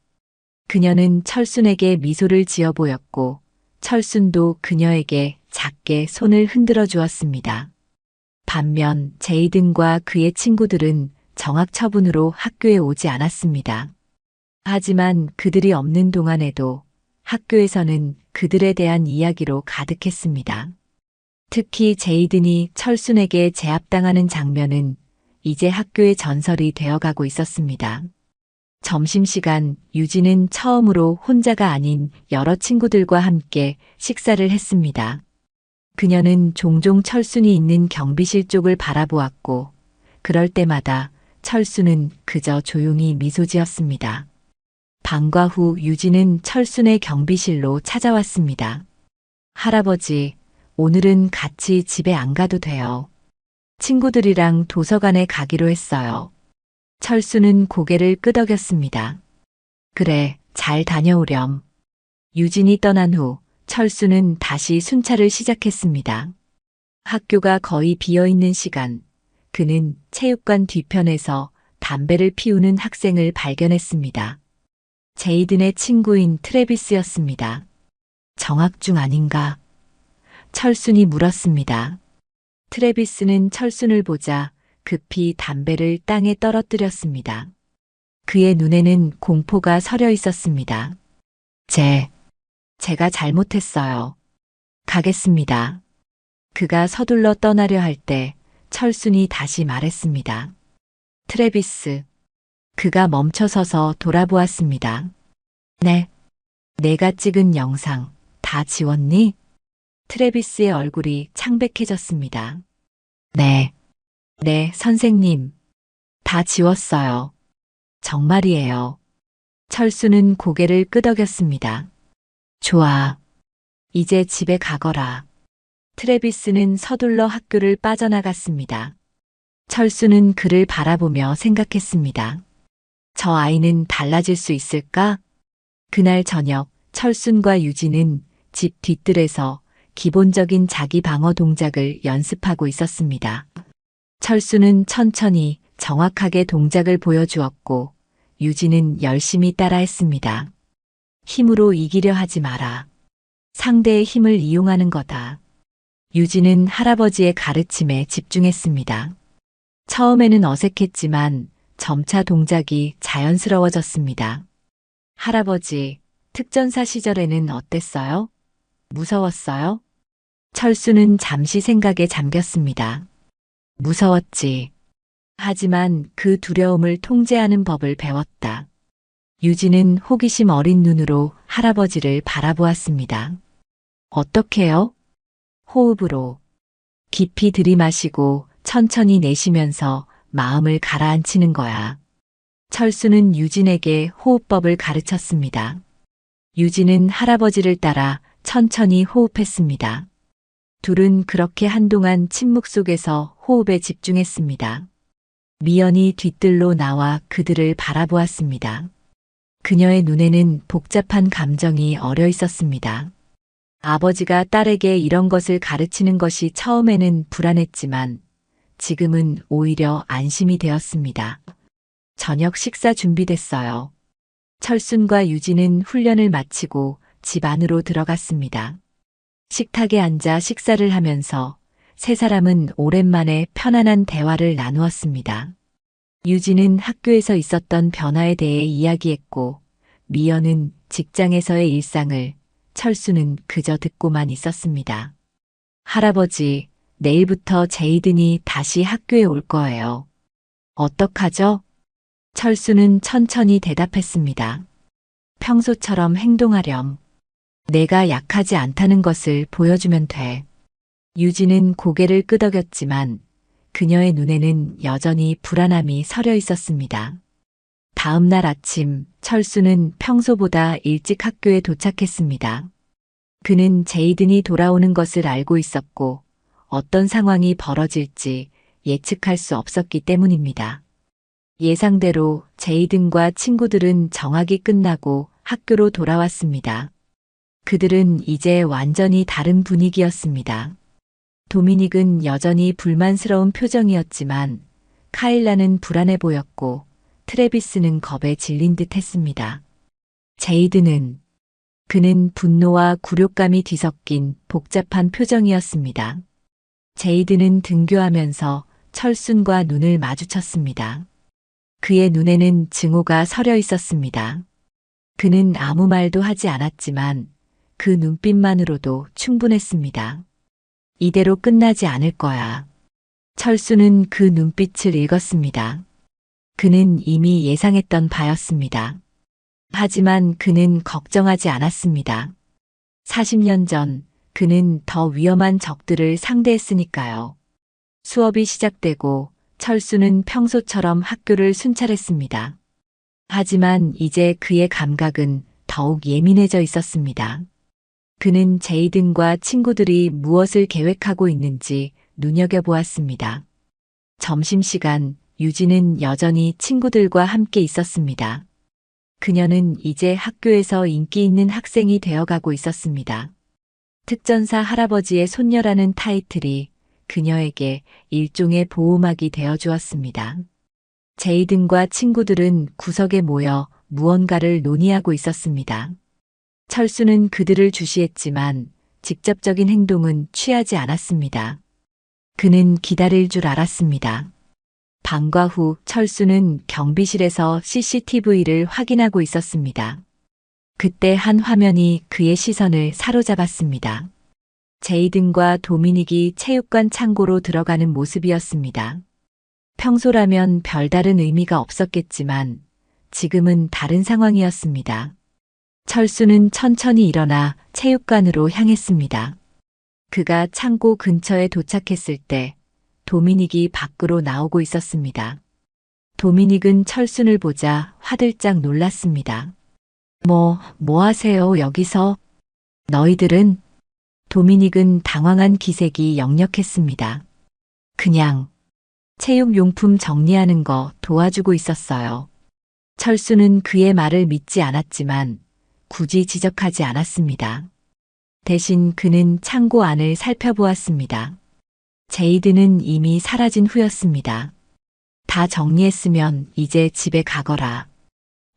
그녀는 철순에게 미소를 지어 보였고 철순도 그녀에게 작게 손을 흔들어 주었습니다. 반면 제이든과 그의 친구들은 정학 처분으로 학교에 오지 않았습니다. 하지만 그들이 없는 동안에도 학교에서는 그들에 대한 이야기로 가득했습니다. 특히 제이든이 철순에게 제압당하는 장면은 이제 학교의 전설이 되어가고 있었습니다. 점심시간 유진은 처음으로 혼자가 아닌 여러 친구들과 함께 식사를 했습니다. 그녀는 종종 철순이 있는 경비실 쪽을 바라보았고 그럴 때마다 철순은 그저 조용히 미소 지었습니다. 방과 후 유진은 철순의 경비실로 찾아왔습니다. 할아버지, 오늘은 같이 집에 안 가도 돼요. 친구들이랑 도서관에 가기로 했어요. 철수는 고개를 끄덕였습니다. 그래, 잘 다녀오렴. 유진이 떠난 후 철수는 다시 순찰을 시작했습니다. 학교가 거의 비어있는 시간, 그는 체육관 뒤편에서 담배를 피우는 학생을 발견했습니다. 제이든의 친구인 트래비스였습니다. 정학 중 아닌가? 철순이 물었습니다. 트래비스는 철순을 보자 급히 담배를 땅에 떨어뜨렸습니다. 그의 눈에는 공포가 서려 있었습니다. 제가 잘못했어요. 가겠습니다. 그가 서둘러 떠나려 할 때 철순이 다시 말했습니다. 트래비스. 그가 멈춰서서 돌아보았습니다. 네. 내가 찍은 영상 다 지웠니? 트래비스의 얼굴이 창백해졌습니다. 네. 네, 선생님. 다 지웠어요. 정말이에요. 철수는 고개를 끄덕였습니다. 좋아. 이제 집에 가거라. 트래비스는 서둘러 학교를 빠져나갔습니다. 철수는 그를 바라보며 생각했습니다. 저 아이는 달라질 수 있을까? 그날 저녁 철순과 유진은 집 뒤뜰에서 기본적인 자기 방어 동작을 연습하고 있었습니다. 철수는 천천히 정확하게 동작을 보여주었고 유진은 열심히 따라했습니다. 힘으로 이기려 하지 마라. 상대의 힘을 이용하는 거다. 유진은 할아버지의 가르침에 집중했습니다. 처음에는 어색했지만 점차 동작이 자연스러워졌습니다. 할아버지, 특전사 시절에는 어땠어요? 무서웠어요? 철수는 잠시 생각에 잠겼습니다. 무서웠지. 하지만 그 두려움을 통제하는 법을 배웠다. 유진은 호기심 어린 눈으로 할아버지를 바라보았습니다. 어떻게요? 호흡으로. 깊이 들이마시고 천천히 내쉬면서 마음을 가라앉히는 거야. 철수는 유진에게 호흡법을 가르쳤습니다. 유진은 할아버지를 따라 천천히 호흡했습니다. 둘은 그렇게 한동안 침묵 속에서 호흡에 집중했습니다. 미연이 뒤뜰로 나와 그들을 바라보았습니다. 그녀의 눈에는 복잡한 감정이 어려 있었습니다. 아버지가 딸에게 이런 것을 가르치는 것이 처음에는 불안했지만 지금은 오히려 안심이 되었습니다. 저녁 식사 준비됐어요. 철순과 유진은 훈련을 마치고 집 안으로 들어갔습니다. 식탁에 앉아 식사를 하면서 세 사람은 오랜만에 편안한 대화를 나누었습니다. 유진은 학교에서 있었던 변화에 대해 이야기했고, 미연은 직장에서의 일상을, 철수는 그저 듣고만 있었습니다. 할아버지, 내일부터 제이든이 다시 학교에 올 거예요. 어떡하죠? 철수는 천천히 대답했습니다. 평소처럼 행동하렴. 내가 약하지 않다는 것을 보여주면 돼. 유진은 고개를 끄덕였지만 그녀의 눈에는 여전히 불안함이 서려 있었습니다. 다음 날 아침, 철수는 평소보다 일찍 학교에 도착했습니다. 그는 제이든이 돌아오는 것을 알고 있었고 어떤 상황이 벌어질지 예측할 수 없었기 때문입니다. 예상대로 제이든과 친구들은 정학이 끝나고 학교로 돌아왔습니다. 그들은 이제 완전히 다른 분위기였습니다. 도미닉은 여전히 불만스러운 표정이었지만 카일라는 불안해 보였고 트래비스는 겁에 질린 듯 했습니다. 제이든은 그는 분노와 굴욕감이 뒤섞인 복잡한 표정이었습니다. 제이든은 등교하면서 철순과 눈을 마주쳤습니다. 그의 눈에는 증오가 서려 있었습니다. 그는 아무 말도 하지 않았지만 그 눈빛만으로도 충분했습니다. 이대로 끝나지 않을 거야. 철수는 그 눈빛을 읽었습니다. 그는 이미 예상했던 바였습니다. 하지만 그는 걱정하지 않았습니다. 40년 전 그는 더 위험한 적들을 상대했으니까요. 수업이 시작되고 철수는 평소처럼 학교를 순찰했습니다. 하지만 이제 그의 감각은 더욱 예민해져 있었습니다. 그는 제이든과 친구들이 무엇을 계획하고 있는지 눈여겨보았습니다. 점심시간, 유진은 여전히 친구들과 함께 있었습니다. 그녀는 이제 학교에서 인기 있는 학생이 되어가고 있었습니다. 특전사 할아버지의 손녀라는 타이틀이 그녀에게 일종의 보호막이 되어주었습니다. 제이든과 친구들은 구석에 모여 무언가를 논의하고 있었습니다. 철수는 그들을 주시했지만 직접적인 행동은 취하지 않았습니다. 그는 기다릴 줄 알았습니다. 방과 후 철수는 경비실에서 CCTV를 확인하고 있었습니다. 그때 한 화면이 그의 시선을 사로잡았습니다. 제이든과 도미닉이 체육관 창고로 들어가는 모습이었습니다. 평소라면 별다른 의미가 없었겠지만 지금은 다른 상황이었습니다. 철수는 천천히 일어나 체육관으로 향했습니다. 그가 창고 근처에 도착했을 때 도미닉이 밖으로 나오고 있었습니다. 도미닉은 철순을 보자 화들짝 놀랐습니다. 뭐 하세요, 여기서? 너희들은? 도미닉은 당황한 기색이 역력했습니다. 그냥 체육용품 정리하는 거 도와주고 있었어요. 철수는 그의 말을 믿지 않았지만 굳이 지적하지 않았습니다. 대신 그는 창고 안을 살펴보았습니다. 제이든은 이미 사라진 후였습니다. 다 정리했으면 이제 집에 가거라.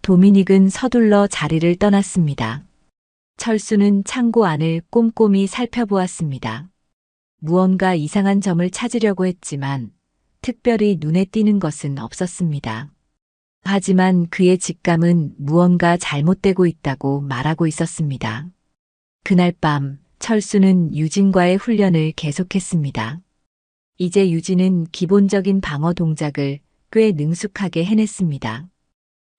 도미닉은 서둘러 자리를 떠났습니다. 철수는 창고 안을 꼼꼼히 살펴보았습니다. 무언가 이상한 점을 찾으려고 했지만 특별히 눈에 띄는 것은 없었습니다. 하지만 그의 직감은 무언가 잘못되고 있다고 말하고 있었습니다. 그날 밤 철수는 유진과의 훈련을 계속했습니다. 이제 유진은 기본적인 방어 동작을 꽤 능숙하게 해냈습니다.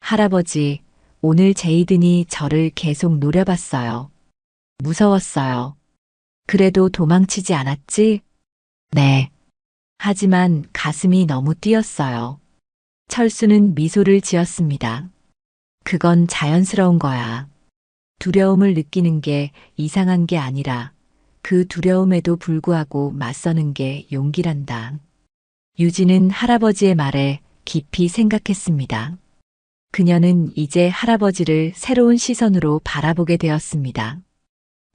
할아버지, 오늘 제이든이 저를 계속 노려봤어요. 무서웠어요. 그래도 도망치지 않았지? 네. 하지만 가슴이 너무 뛰었어요. 철수는 미소를 지었습니다. 그건 자연스러운 거야. 두려움을 느끼는 게 이상한 게 아니라 그 두려움에도 불구하고 맞서는 게 용기란다. 유진은 할아버지의 말에 깊이 생각했습니다. 그녀는 이제 할아버지를 새로운 시선으로 바라보게 되었습니다.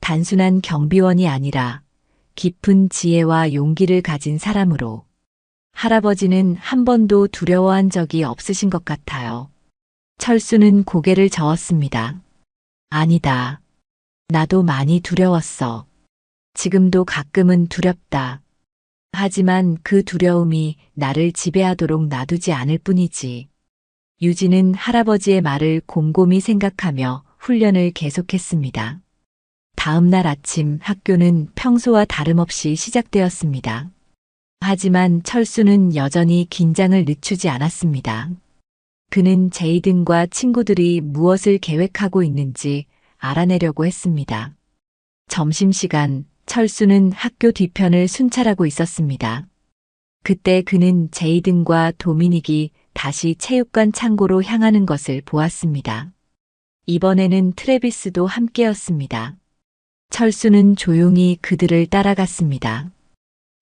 단순한 경비원이 아니라 깊은 지혜와 용기를 가진 사람으로. 할아버지는 한 번도 두려워한 적이 없으신 것 같아요. 철수는 고개를 저었습니다. 아니다. 나도 많이 두려웠어. 지금도 가끔은 두렵다. 하지만 그 두려움이 나를 지배하도록 놔두지 않을 뿐이지. 유진은 할아버지의 말을 곰곰이 생각하며 훈련을 계속했습니다. 다음 날 아침 학교는 평소와 다름없이 시작되었습니다. 하지만 철수는 여전히 긴장을 늦추지 않았습니다. 그는 제이든과 친구들이 무엇을 계획하고 있는지 알아내려고 했습니다. 점심시간 철수는 학교 뒤편을 순찰하고 있었습니다. 그때 그는 제이든과 도미닉이 다시 체육관 창고로 향하는 것을 보았습니다. 이번에는 트래비스도 함께였습니다. 철수는 조용히 그들을 따라갔습니다.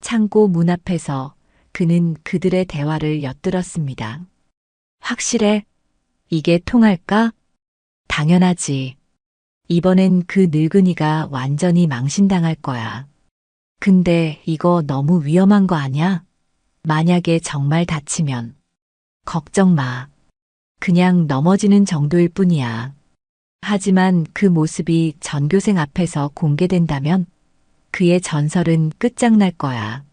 창고 문 앞에서 그는 그들의 대화를 엿들었습니다. 확실해? 이게 통할까? 당연하지. 이번엔 그 늙은이가 완전히 망신당할 거야. 근데 이거 너무 위험한 거 아냐? 만약에 정말 다치면. 걱정 마. 그냥 넘어지는 정도일 뿐이야. 하지만 그 모습이 전교생 앞에서 공개된다면 그의 전설은 끝장날 거야.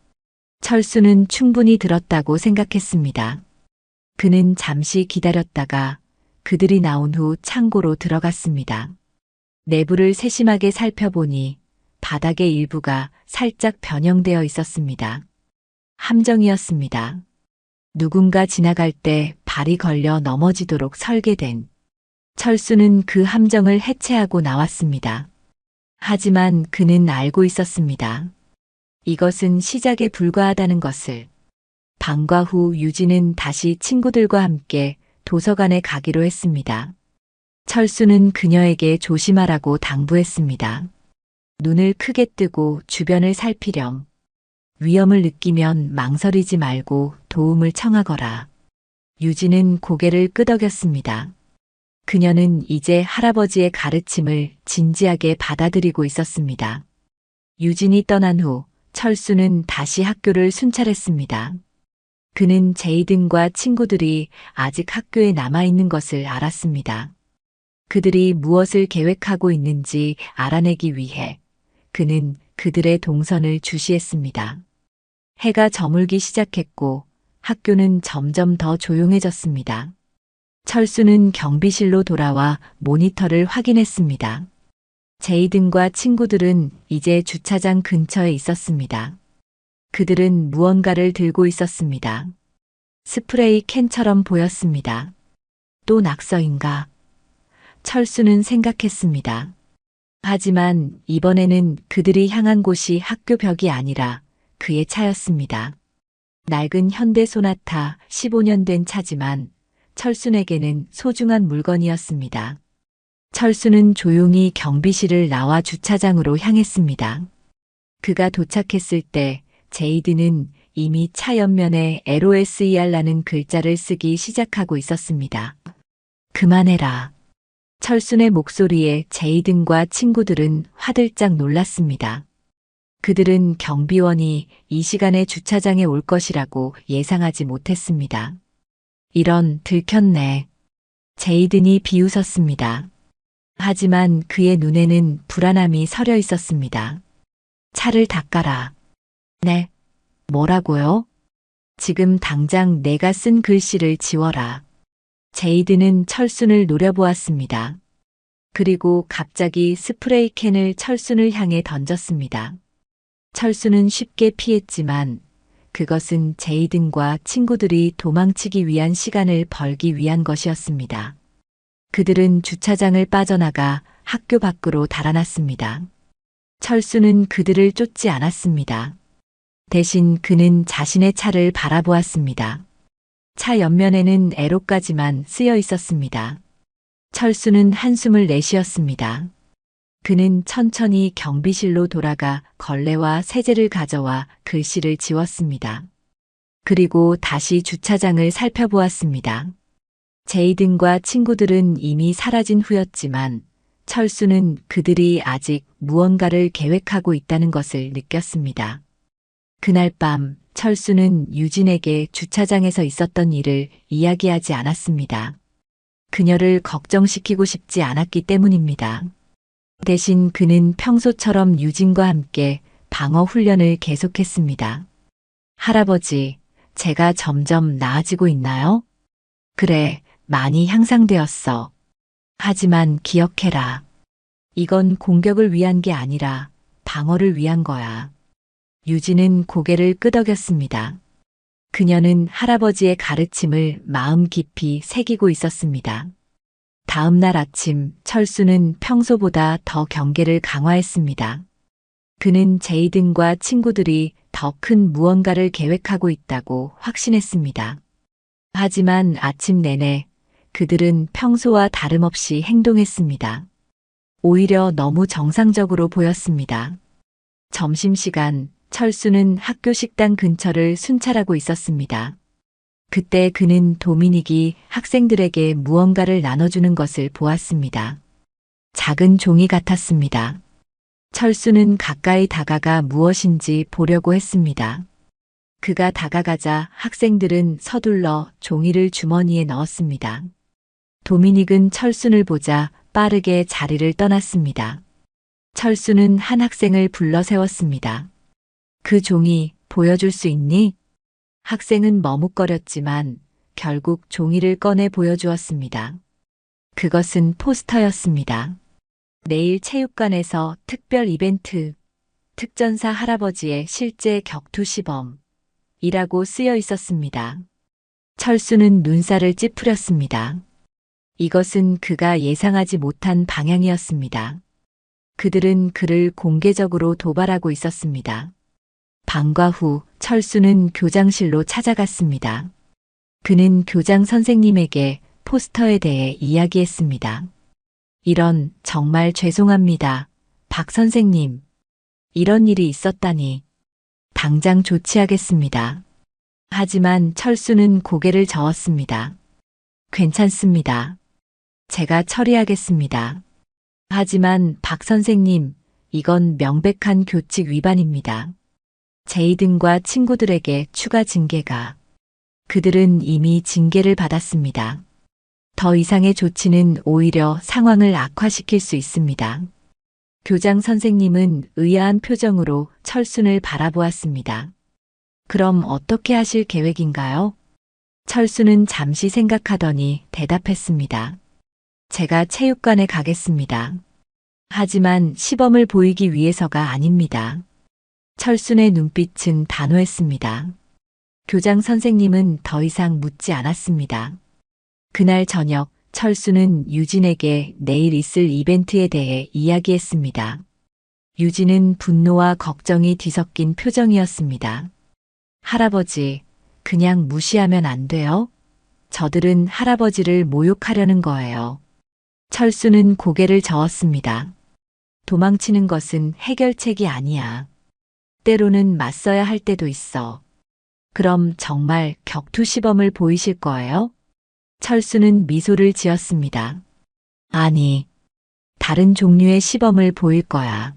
철수는 충분히 들었다고 생각했습니다. 그는 잠시 기다렸다가 그들이 나온 후 창고로 들어갔습니다. 내부를 세심하게 살펴보니 바닥의 일부가 살짝 변형되어 있었습니다. 함정이었습니다. 누군가 지나갈 때 발이 걸려 넘어지도록 설계된. 철수는 그 함정을 해체하고 나왔습니다. 하지만 그는 알고 있었습니다. 이것은 시작에 불과하다는 것을. 방과 후 유진은 다시 친구들과 함께 도서관에 가기로 했습니다. 철수는 그녀에게 조심하라고 당부했습니다. 눈을 크게 뜨고 주변을 살피렴. 위험을 느끼면 망설이지 말고 도움을 청하거라. 유진은 고개를 끄덕였습니다. 그녀는 이제 할아버지의 가르침을 진지하게 받아들이고 있었습니다. 유진이 떠난 후 철수는 다시 학교를 순찰했습니다. 그는 제이든과 친구들이 아직 학교에 남아있는 것을 알았습니다. 그들이 무엇을 계획하고 있는지 알아내기 위해 그는 그들의 동선을 주시했습니다. 해가 저물기 시작했고 학교는 점점 더 조용해졌습니다. 철수는 경비실로 돌아와 모니터를 확인했습니다. 제이든과 친구들은 이제 주차장 근처에 있었습니다. 그들은 무언가를 들고 있었습니다. 스프레이 캔처럼 보였습니다. 또 낙서인가? 철수는 생각했습니다. 하지만 이번에는 그들이 향한 곳이 학교 벽이 아니라 그의 차였습니다. 낡은 현대 소나타 15년 된 차지만 철순에게는 소중한 물건이었습니다. 철수는 조용히 경비실을 나와 주차장으로 향했습니다. 그가 도착했을 때 제이드는 이미 차 옆면에 LOSER라는 글자를 쓰기 시작하고 있었습니다. 그만해라. 철순의 목소리에 제이든과 친구들은 화들짝 놀랐습니다. 그들은 경비원이 이 시간에 주차장에 올 것이라고 예상하지 못했습니다. 이런, 들켰네. 제이든이 비웃었습니다. 하지만 그의 눈에는 불안함이 서려 있었습니다. 차를 닦아라. 네. 뭐라고요? 지금 당장 내가 쓴 글씨를 지워라. 제이든은 철순을 노려보았습니다. 그리고 갑자기 스프레이 캔을 철순을 향해 던졌습니다. 철수는 쉽게 피했지만 그것은 제이든과 친구들이 도망치기 위한 시간을 벌기 위한 것이었습니다. 그들은 주차장을 빠져나가 학교 밖으로 달아났습니다. 철수는 그들을 쫓지 않았습니다. 대신 그는 자신의 차를 바라보았습니다. 차 옆면에는 에로까지만 쓰여 있었습니다. 철수는 한숨을 내쉬었습니다. 그는 천천히 경비실로 돌아가 걸레와 세제를 가져와 글씨를 지웠습니다. 그리고 다시 주차장을 살펴보았습니다. 제이든과 친구들은 이미 사라진 후였지만 철수는 그들이 아직 무언가를 계획하고 있다는 것을 느꼈습니다. 그날 밤 철수는 유진에게 주차장에서 있었던 일을 이야기하지 않았습니다. 그녀를 걱정시키고 싶지 않았기 때문입니다. 대신 그는 평소처럼 유진과 함께 방어 훈련을 계속했습니다. 할아버지, 제가 점점 나아지고 있나요? 그래, 많이 향상되었어. 하지만 기억해라. 이건 공격을 위한 게 아니라 방어를 위한 거야. 유진은 고개를 끄덕였습니다. 그녀는 할아버지의 가르침을 마음 깊이 새기고 있었습니다. 다음 날 아침 철수는 평소보다 더 경계를 강화했습니다. 그는 제이든과 친구들이 더 큰 무언가를 계획하고 있다고 확신했습니다. 하지만 아침 내내 그들은 평소와 다름없이 행동했습니다. 오히려 너무 정상적으로 보였습니다. 점심시간 철수는 학교 식당 근처를 순찰하고 있었습니다. 그때 그는 도미닉이 학생들에게 무언가를 나눠주는 것을 보았습니다. 작은 종이 같았습니다. 철수는 가까이 다가가 무엇인지 보려고 했습니다. 그가 다가가자 학생들은 서둘러 종이를 주머니에 넣었습니다. 도미닉은 철순을 보자 빠르게 자리를 떠났습니다. 철수는 한 학생을 불러 세웠습니다. 그 종이 보여줄 수 있니? 학생은 머뭇거렸지만 결국 종이를 꺼내 보여주었습니다. 그것은 포스터였습니다. 내일 체육관에서 특별 이벤트, 특전사 할아버지의 실제 격투 시범이라고 쓰여 있었습니다. 철수는 눈살을 찌푸렸습니다. 이것은 그가 예상하지 못한 방향이었습니다. 그들은 그를 공개적으로 도발하고 있었습니다. 방과 후 철수는 교장실로 찾아갔습니다. 그는 교장 선생님에게 포스터에 대해 이야기했습니다. 정말 죄송합니다. 박 선생님. 이런 일이 있었다니. 당장 조치하겠습니다. 하지만 철수는 고개를 저었습니다. 괜찮습니다. 제가 처리하겠습니다. 하지만 박 선생님, 이건 명백한 교칙 위반입니다. 제이든과 친구들에게 추가 징계가. 그들은 이미 징계를 받았습니다. 더 이상의 조치는 오히려 상황을 악화시킬 수 있습니다. 교장 선생님은 의아한 표정으로 철순을 바라보았습니다. 그럼 어떻게 하실 계획인가요? 철수는 잠시 생각하더니 대답했습니다. 제가 체육관에 가겠습니다. 하지만 시범을 보이기 위해서가 아닙니다. 철순의 눈빛은 단호했습니다. 교장 선생님은 더 이상 묻지 않았습니다. 그날 저녁 철수는 유진에게 내일 있을 이벤트에 대해 이야기했습니다. 유진은 분노와 걱정이 뒤섞인 표정이었습니다. 할아버지, 그냥 무시하면 안 돼요? 저들은 할아버지를 모욕하려는 거예요. 철수는 고개를 저었습니다. 도망치는 것은 해결책이 아니야. 때로는 맞서야 할 때도 있어. 그럼 정말 격투 시범을 보이실 거예요? 철수는 미소를 지었습니다. 아니, 다른 종류의 시범을 보일 거야.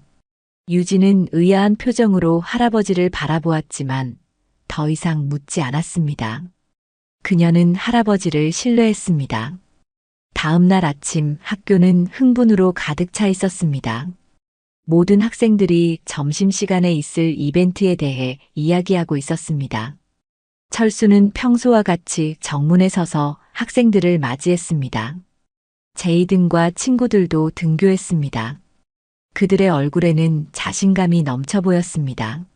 유진은 의아한 표정으로 할아버지를 바라보았지만 더 이상 묻지 않았습니다. 그녀는 할아버지를 신뢰했습니다. 다음 날 아침 학교는 흥분으로 가득 차 있었습니다. 모든 학생들이 점심시간에 있을 이벤트에 대해 이야기하고 있었습니다. 철수는 평소와 같이 정문에 서서 학생들을 맞이했습니다. 제이든과 친구들도 등교했습니다. 그들의 얼굴에는 자신감이 넘쳐 보였습니다.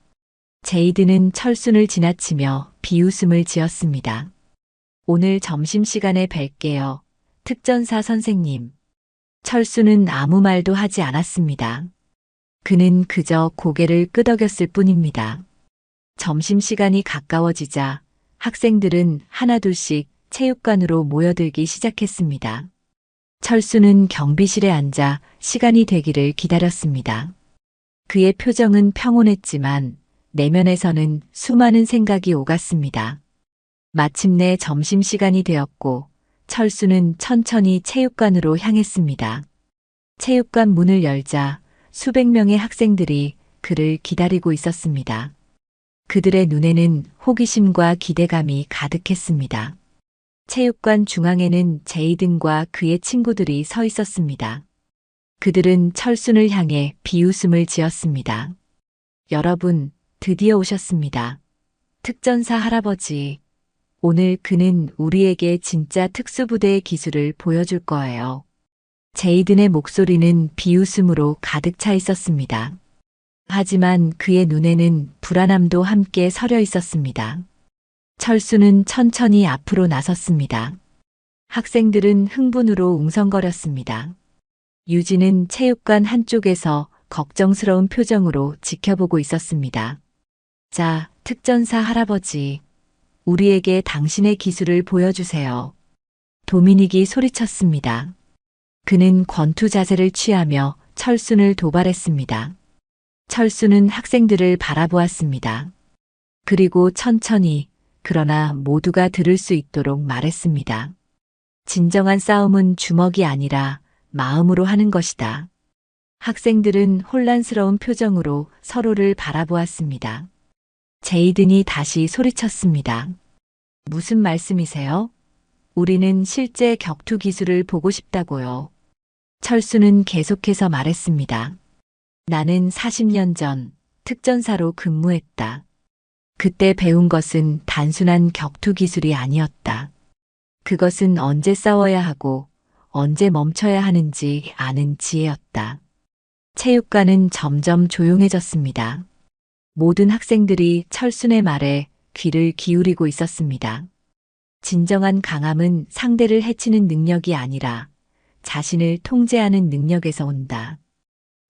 제이든은 철순을 지나치며 비웃음을 지었습니다. 오늘 점심시간에 뵐게요. 특전사 선생님. 철수는 아무 말도 하지 않았습니다. 그는 그저 고개를 끄덕였을 뿐입니다. 점심시간이 가까워지자 학생들은 하나둘씩 체육관으로 모여들기 시작했습니다. 철수는 경비실에 앉아 시간이 되기를 기다렸습니다. 그의 표정은 평온했지만 내면에서는 수많은 생각이 오갔습니다. 마침내 점심시간이 되었고 철수는 천천히 체육관으로 향했습니다. 체육관 문을 열자 수백 명의 학생들이 그를 기다리고 있었습니다. 그들의 눈에는 호기심과 기대감이 가득했습니다. 체육관 중앙에는 제이든과 그의 친구들이 서 있었습니다. 그들은 철순을 향해 비웃음을 지었습니다. 여러분, 드디어 오셨습니다. 특전사 할아버지. 오늘 그는 우리에게 진짜 특수부대의 기술을 보여줄 거예요. 제이든의 목소리는 비웃음으로 가득 차 있었습니다. 하지만 그의 눈에는 불안함도 함께 서려 있었습니다. 철수는 천천히 앞으로 나섰습니다. 학생들은 흥분으로 웅성거렸습니다. 유진은 체육관 한쪽에서 걱정스러운 표정으로 지켜보고 있었습니다. 자, 특전사 할아버지. 우리에게 당신의 기술을 보여주세요. 도미닉이 소리쳤습니다. 그는 권투 자세를 취하며 철순을 도발했습니다. 철수는 학생들을 바라보았습니다. 그리고 천천히, 그러나 모두가 들을 수 있도록 말했습니다. 진정한 싸움은 주먹이 아니라 마음으로 하는 것이다. 학생들은 혼란스러운 표정으로 서로를 바라보았습니다. 제이든이 다시 소리쳤습니다. 무슨 말씀이세요? 우리는 실제 격투 기술을 보고 싶다고요. 철수는 계속해서 말했습니다. 나는 40년 전 특전사로 근무했다. 그때 배운 것은 단순한 격투 기술이 아니었다. 그것은 언제 싸워야 하고 언제 멈춰야 하는지 아는 지혜였다. 체육관은 점점 조용해졌습니다. 모든 학생들이 철순의 말에 귀를 기울이고 있었습니다. 진정한 강함은 상대를 해치는 능력이 아니라 자신을 통제하는 능력에서 온다.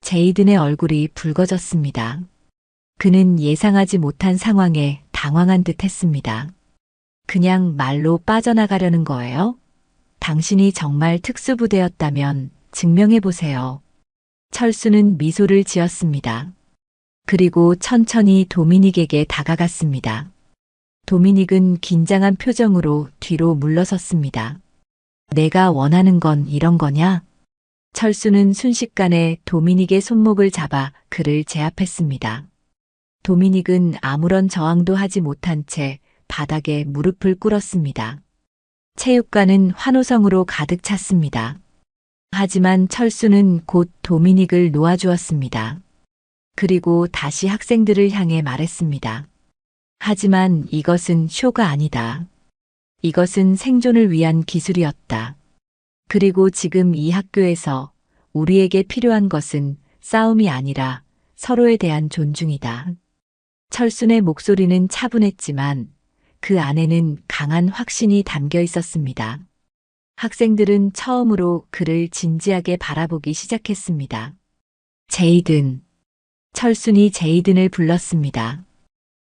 제이든의 얼굴이 붉어졌습니다. 그는 예상하지 못한 상황에 당황한 듯 했습니다. 그냥 말로 빠져나가려는 거예요? 당신이 정말 특수부대였다면 증명해보세요. 철수는 미소를 지었습니다. 그리고 천천히 도미닉에게 다가갔습니다. 도미닉은 긴장한 표정으로 뒤로 물러섰습니다. 내가 원하는 건 이런 거냐? 철수는 순식간에 도미닉의 손목을 잡아 그를 제압했습니다. 도미닉은 아무런 저항도 하지 못한 채 바닥에 무릎을 꿇었습니다. 체육관은 환호성으로 가득 찼습니다. 하지만 철수는 곧 도미닉을 놓아주었습니다. 그리고 다시 학생들을 향해 말했습니다. 하지만 이것은 쇼가 아니다. 이것은 생존을 위한 기술이었다. 그리고 지금 이 학교에서 우리에게 필요한 것은 싸움이 아니라 서로에 대한 존중이다. 철순의 목소리는 차분했지만 그 안에는 강한 확신이 담겨 있었습니다. 학생들은 처음으로 그를 진지하게 바라보기 시작했습니다. 제이든. 철순이 제이든을 불렀습니다.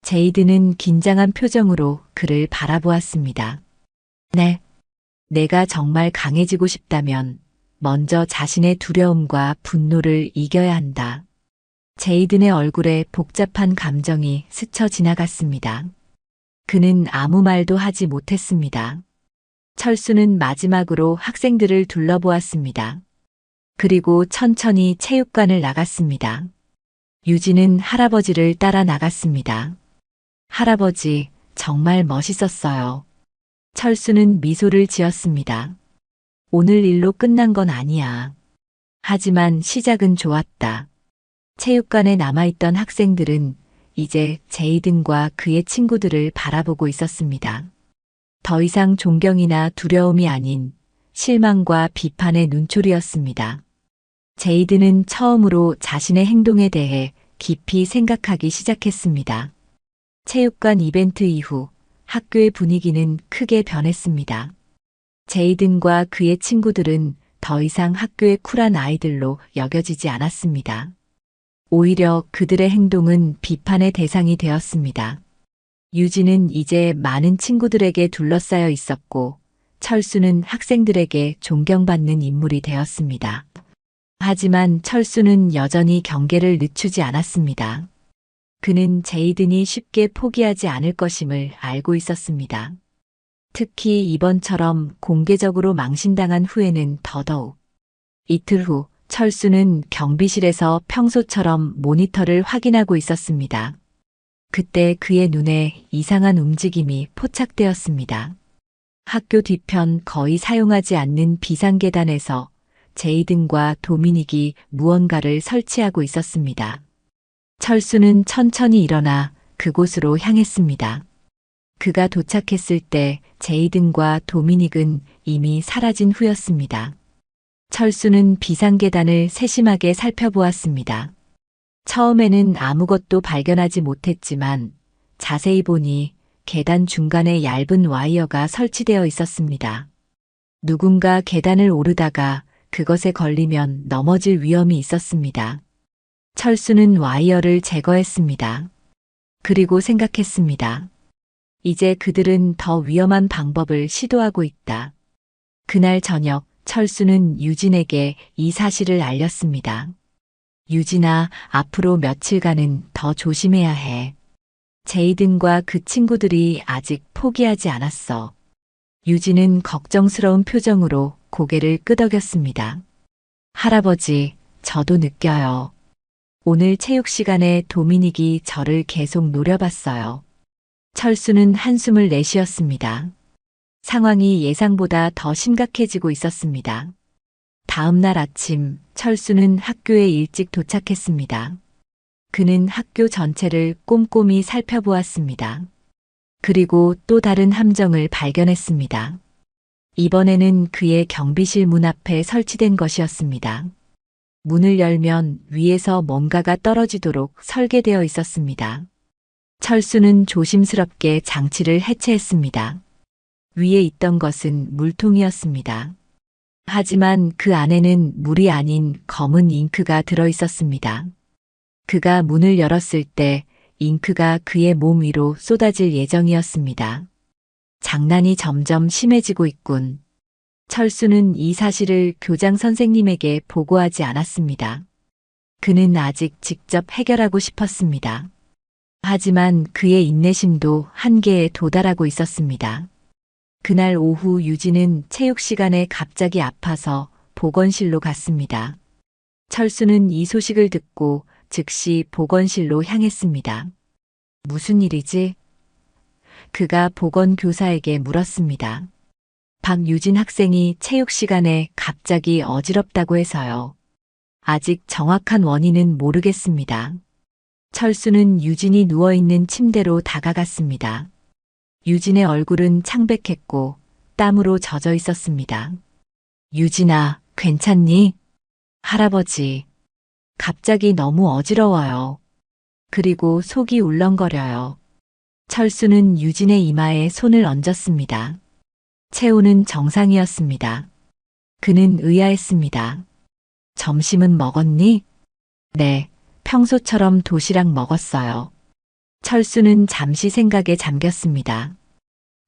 제이든은 긴장한 표정으로 그를 바라보았습니다. 네. 내가 정말 강해지고 싶다면 먼저 자신의 두려움과 분노를 이겨야 한다. 제이든의 얼굴에 복잡한 감정이 스쳐 지나갔습니다. 그는 아무 말도 하지 못했습니다. 철수는 마지막으로 학생들을 둘러보았습니다. 그리고 천천히 체육관을 나갔습니다. 유진은 할아버지를 따라 나갔습니다. 할아버지, 정말 멋있었어요. 철수는 미소를 지었습니다. 오늘 일로 끝난 건 아니야. 하지만 시작은 좋았다. 체육관에 남아있던 학생들은 이제 제이든과 그의 친구들을 바라보고 있었습니다. 더 이상 존경이나 두려움이 아닌 실망과 비판의 눈초리였습니다. 제이든은 처음으로 자신의 행동에 대해 깊이 생각하기 시작했습니다. 체육관 이벤트 이후 학교의 분위기는 크게 변했습니다. 제이든과 그의 친구들은 더 이상 학교의 쿨한 아이들로 여겨지지 않았습니다. 오히려 그들의 행동은 비판의 대상이 되었습니다. 유진은 이제 많은 친구들에게 둘러싸여 있었고, 철수는 학생들에게 존경받는 인물이 되었습니다. 하지만 철수는 여전히 경계를 늦추지 않았습니다. 그는 제이든이 쉽게 포기하지 않을 것임을 알고 있었습니다. 특히 이번처럼 공개적으로 망신당한 후에는 더더욱. 이틀 후 철수는 경비실에서 평소처럼 모니터를 확인하고 있었습니다. 그때 그의 눈에 이상한 움직임이 포착되었습니다. 학교 뒤편 거의 사용하지 않는 비상계단에서 제이든과 도미닉이 무언가를 설치하고 있었습니다. 철수는 천천히 일어나 그곳으로 향했습니다. 그가 도착했을 때 제이든과 도미닉은 이미 사라진 후였습니다. 철수는 비상계단을 세심하게 살펴보았습니다. 처음에는 아무것도 발견하지 못했지만 자세히 보니 계단 중간에 얇은 와이어가 설치되어 있었습니다. 누군가 계단을 오르다가 그것에 걸리면 넘어질 위험이 있었습니다. 철수는 와이어를 제거했습니다. 그리고 생각했습니다. 이제 그들은 더 위험한 방법을 시도하고 있다. 그날 저녁 철수는 유진에게 이 사실을 알렸습니다. 유진아, 앞으로 며칠간은 더 조심해야 해. 제이든과 그 친구들이 아직 포기하지 않았어. 유진은 걱정스러운 표정으로 고개를 끄덕였습니다. 할아버지, 저도 느껴요. 오늘 체육 시간에 도미닉이 저를 계속 노려봤어요. 철수는 한숨을 내쉬었습니다. 상황이 예상보다 더 심각해지고 있었습니다. 다음 날 아침, 철수는 학교에 일찍 도착했습니다. 그는 학교 전체를 꼼꼼히 살펴보았습니다. 그리고 또 다른 함정을 발견했습니다. 이번에는 그의 경비실 문 앞에 설치된 것이었습니다. 문을 열면 위에서 뭔가가 떨어지도록 설계되어 있었습니다. 철수는 조심스럽게 장치를 해체했습니다. 위에 있던 것은 물통이었습니다. 하지만 그 안에는 물이 아닌 검은 잉크가 들어 있었습니다. 그가 문을 열었을 때 잉크가 그의 몸 위로 쏟아질 예정이었습니다. 장난이 점점 심해지고 있군. 철수는 이 사실을 교장 선생님에게 보고하지 않았습니다. 그는 아직 직접 해결하고 싶었습니다. 하지만 그의 인내심도 한계에 도달하고 있었습니다. 그날 오후 유진은 체육 시간에 갑자기 아파서 보건실로 갔습니다. 철수는 이 소식을 듣고 즉시 보건실로 향했습니다. 무슨 일이지? 그가 보건교사에게 물었습니다. 박유진 학생이 체육 시간에 갑자기 어지럽다고 해서요. 아직 정확한 원인은 모르겠습니다. 철수는 유진이 누워있는 침대로 다가갔습니다. 유진의 얼굴은 창백했고 땀으로 젖어 있었습니다. 유진아, 괜찮니? 할아버지, 갑자기 너무 어지러워요. 그리고 속이 울렁거려요. 철수는 유진의 이마에 손을 얹었습니다. 체온은 정상이었습니다. 그는 의아했습니다. 점심은 먹었니? 네, 평소처럼 도시락 먹었어요. 철수는 잠시 생각에 잠겼습니다.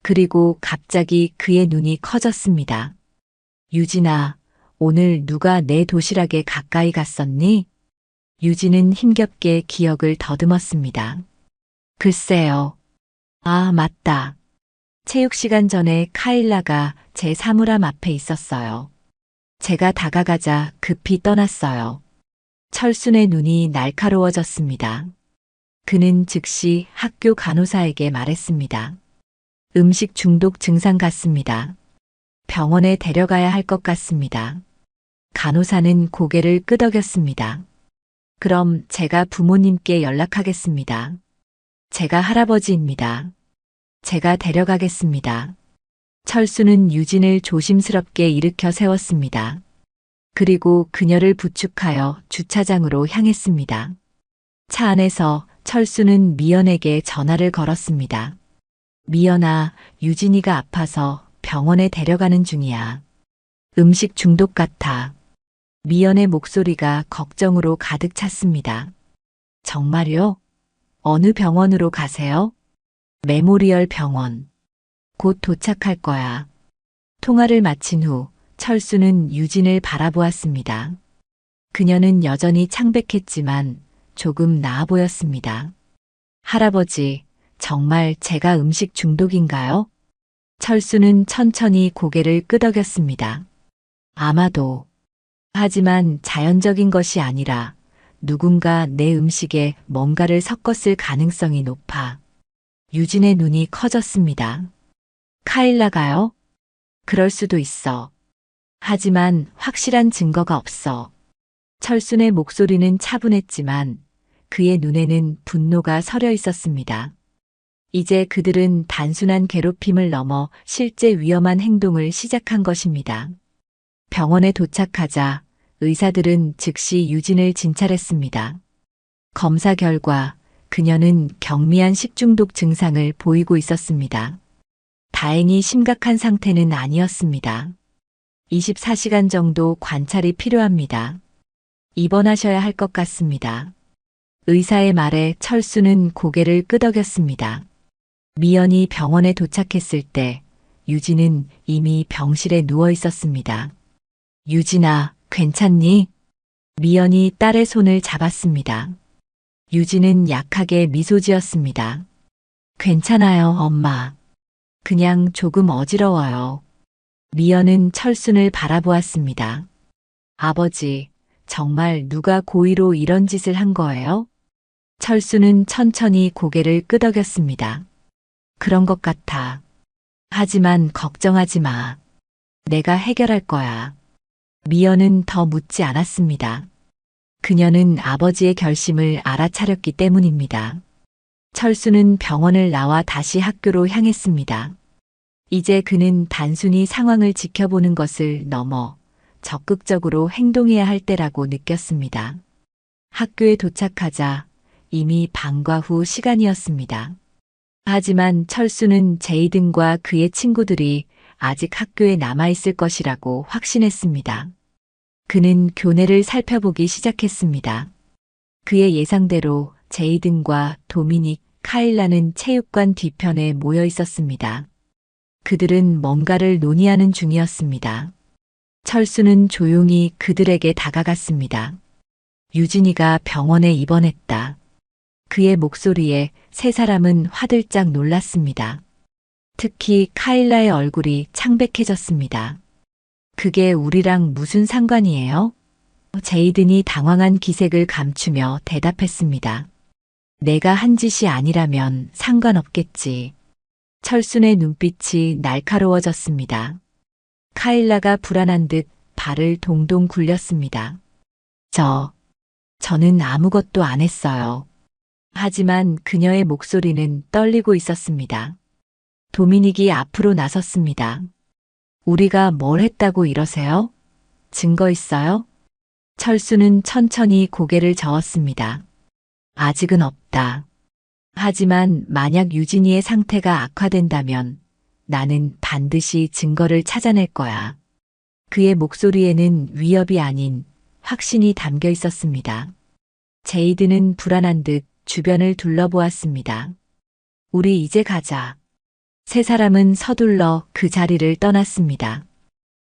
그리고 갑자기 그의 눈이 커졌습니다. 유진아, 오늘 누가 내 도시락에 가까이 갔었니? 유진은 힘겹게 기억을 더듬었습니다. 글쎄요. 아, 맞다. 체육 시간 전에 카일라가 제 사물함 앞에 있었어요. 제가 다가가자 급히 떠났어요. 철순의 눈이 날카로워졌습니다. 그는 즉시 학교 간호사에게 말했습니다. 음식 중독 증상 같습니다. 병원에 데려가야 할 것 같습니다. 간호사는 고개를 끄덕였습니다. 그럼 제가 부모님께 연락하겠습니다. 제가 할아버지입니다. 제가 데려가겠습니다. 철수는 유진을 조심스럽게 일으켜 세웠습니다. 그리고 그녀를 부축하여 주차장으로 향했습니다. 차 안에서 철수는 미연에게 전화를 걸었습니다. 미연아, 유진이가 아파서 병원에 데려가는 중이야. 음식 중독 같아. 미연의 목소리가 걱정으로 가득 찼습니다. 정말요? 어느 병원으로 가세요? 메모리얼 병원. 곧 도착할 거야. 통화를 마친 후 철수는 유진을 바라보았습니다. 그녀는 여전히 창백했지만 조금 나아 보였습니다. 할아버지, 정말 제가 음식 중독인가요? 철수는 천천히 고개를 끄덕였습니다. 아마도. 하지만 자연적인 것이 아니라 누군가 내 음식에 뭔가를 섞었을 가능성이 높아. 유진의 눈이 커졌습니다. 카일라가요? 그럴 수도 있어. 하지만 확실한 증거가 없어. 철순의 목소리는 차분했지만 그의 눈에는 분노가 서려 있었습니다. 이제 그들은 단순한 괴롭힘을 넘어 실제 위험한 행동을 시작한 것입니다. 병원에 도착하자 의사들은 즉시 유진을 진찰했습니다. 검사 결과 그녀는 경미한 식중독 증상을 보이고 있었습니다. 다행히 심각한 상태는 아니었습니다. 24시간 정도 관찰이 필요합니다. 입원하셔야 할 것 같습니다. 의사의 말에 철수는 고개를 끄덕였습니다. 미연이 병원에 도착했을 때 유진은 이미 병실에 누워 있었습니다. 유진아, 괜찮니? 미연이 딸의 손을 잡았습니다. 유진은 약하게 미소 지었습니다. 괜찮아요, 엄마. 그냥 조금 어지러워요. 미연은 철순을 바라보았습니다. 아버지, 정말 누가 고의로 이런 짓을 한 거예요? 철수는 천천히 고개를 끄덕였습니다. 그런 것 같아. 하지만 걱정하지 마. 내가 해결할 거야. 미연은 더 묻지 않았습니다. 그녀는 아버지의 결심을 알아차렸기 때문입니다. 철수는 병원을 나와 다시 학교로 향했습니다. 이제 그는 단순히 상황을 지켜보는 것을 넘어 적극적으로 행동해야 할 때라고 느꼈습니다. 학교에 도착하자 이미 방과 후 시간이었습니다. 하지만 철수는 제이든과 그의 친구들이 아직 학교에 남아있을 것이라고 확신했습니다. 그는 교내를 살펴보기 시작했습니다. 그의 예상대로 제이든과 도미닉, 카일라는 체육관 뒤편에 모여 있었습니다. 그들은 뭔가를 논의하는 중이었습니다. 철수는 조용히 그들에게 다가갔습니다. 유진이가 병원에 입원했다. 그의 목소리에 세 사람은 화들짝 놀랐습니다. 특히 카일라의 얼굴이 창백해졌습니다. 그게 우리랑 무슨 상관이에요? 제이든이 당황한 기색을 감추며 대답했습니다. 내가 한 짓이 아니라면 상관없겠지. 철순의 눈빛이 날카로워졌습니다. 카일라가 불안한 듯 발을 동동 굴렸습니다. 저는 아무것도 안 했어요. 하지만 그녀의 목소리는 떨리고 있었습니다. 도미닉이 앞으로 나섰습니다. 우리가 뭘 했다고 이러세요? 증거 있어요? 철수는 천천히 고개를 저었습니다. 아직은 없다. 하지만 만약 유진이의 상태가 악화된다면 나는 반드시 증거를 찾아낼 거야. 그의 목소리에는 위협이 아닌 확신이 담겨 있었습니다. 제이드는 불안한 듯 주변을 둘러보았습니다. 우리 이제 가자. 세 사람은 서둘러 그 자리를 떠났습니다.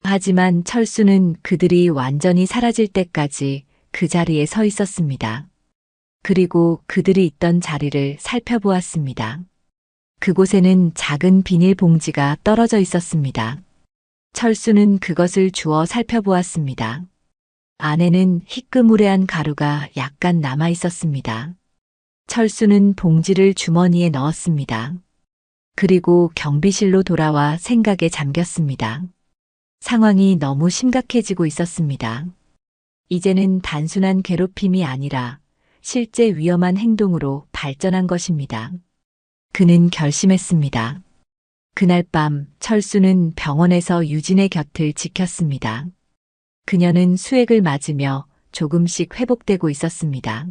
하지만 철수는 그들이 완전히 사라질 때까지 그 자리에 서 있었습니다. 그리고 그들이 있던 자리를 살펴보았습니다. 그곳에는 작은 비닐봉지가 떨어져 있었습니다. 철수는 그것을 주워 살펴보았습니다. 안에는 희끄무레한 가루가 약간 남아 있었습니다. 철수는 봉지를 주머니에 넣었습니다. 그리고 경비실로 돌아와 생각에 잠겼습니다. 상황이 너무 심각해지고 있었습니다. 이제는 단순한 괴롭힘이 아니라 실제 위험한 행동으로 발전한 것입니다. 그는 결심했습니다. 그날 밤 철수는 병원에서 유진의 곁을 지켰습니다. 그녀는 수액을 맞으며 조금씩 회복되고 있었습니다.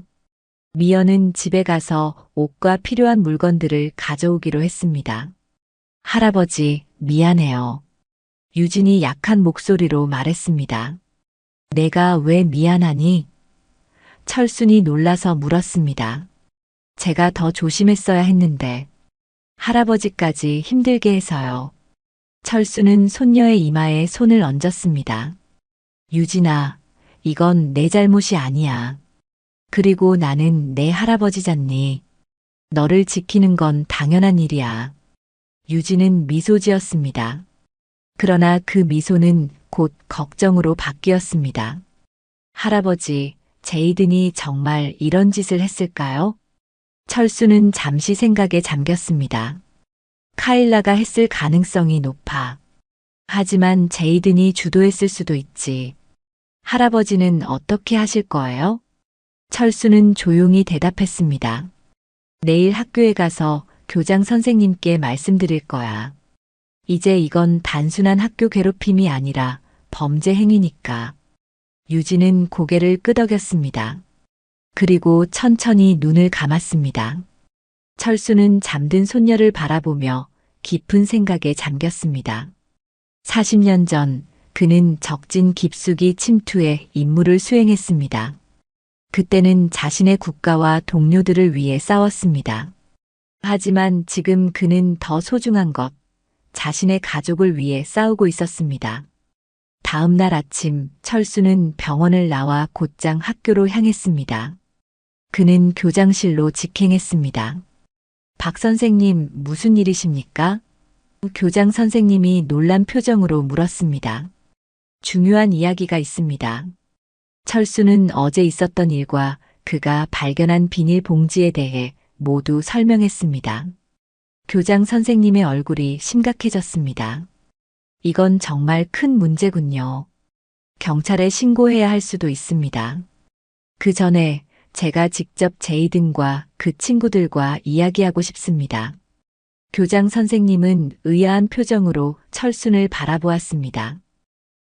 미연은 집에 가서 옷과 필요한 물건들을 가져오기로 했습니다. 할아버지, 미안해요. 유진이 약한 목소리로 말했습니다. 내가 왜 미안하니? 철순이 놀라서 물었습니다. 제가 더 조심했어야 했는데 할아버지까지 힘들게 해서요. 철수는 손녀의 이마에 손을 얹었습니다. 유진아, 이건 내 잘못이 아니야. 그리고 나는 내 할아버지잖니. 너를 지키는 건 당연한 일이야. 유진은 미소 지었습니다. 그러나 그 미소는 곧 걱정으로 바뀌었습니다. 할아버지, 제이든이 정말 이런 짓을 했을까요? 철수는 잠시 생각에 잠겼습니다. 카일라가 했을 가능성이 높아. 하지만 제이든이 주도했을 수도 있지. 할아버지는 어떻게 하실 거예요? 철수는 조용히 대답했습니다. 내일 학교에 가서 교장 선생님께 말씀드릴 거야. 이제 이건 단순한 학교 괴롭힘이 아니라 범죄 행위니까. 유진은 고개를 끄덕였습니다. 그리고 천천히 눈을 감았습니다. 철수는 잠든 손녀를 바라보며 깊은 생각에 잠겼습니다. 40년 전 그는 적진 깊숙이 침투해 임무를 수행했습니다. 그때는 자신의 국가와 동료들을 위해 싸웠습니다. 하지만 지금 그는 더 소중한 것, 자신의 가족을 위해 싸우고 있었습니다. 다음 날 아침 철수는 병원을 나와 곧장 학교로 향했습니다. 그는 교장실로 직행했습니다. 박 선생님, 무슨 일이십니까? 교장 선생님이 놀란 표정으로 물었습니다. 중요한 이야기가 있습니다. 철수는 어제 있었던 일과 그가 발견한 비닐봉지에 대해 모두 설명했습니다. 교장 선생님의 얼굴이 심각해졌습니다. 이건 정말 큰 문제군요. 경찰에 신고해야 할 수도 있습니다. 그 전에 제가 직접 제이든과 그 친구들과 이야기하고 싶습니다. 교장 선생님은 의아한 표정으로 철순을 바라보았습니다.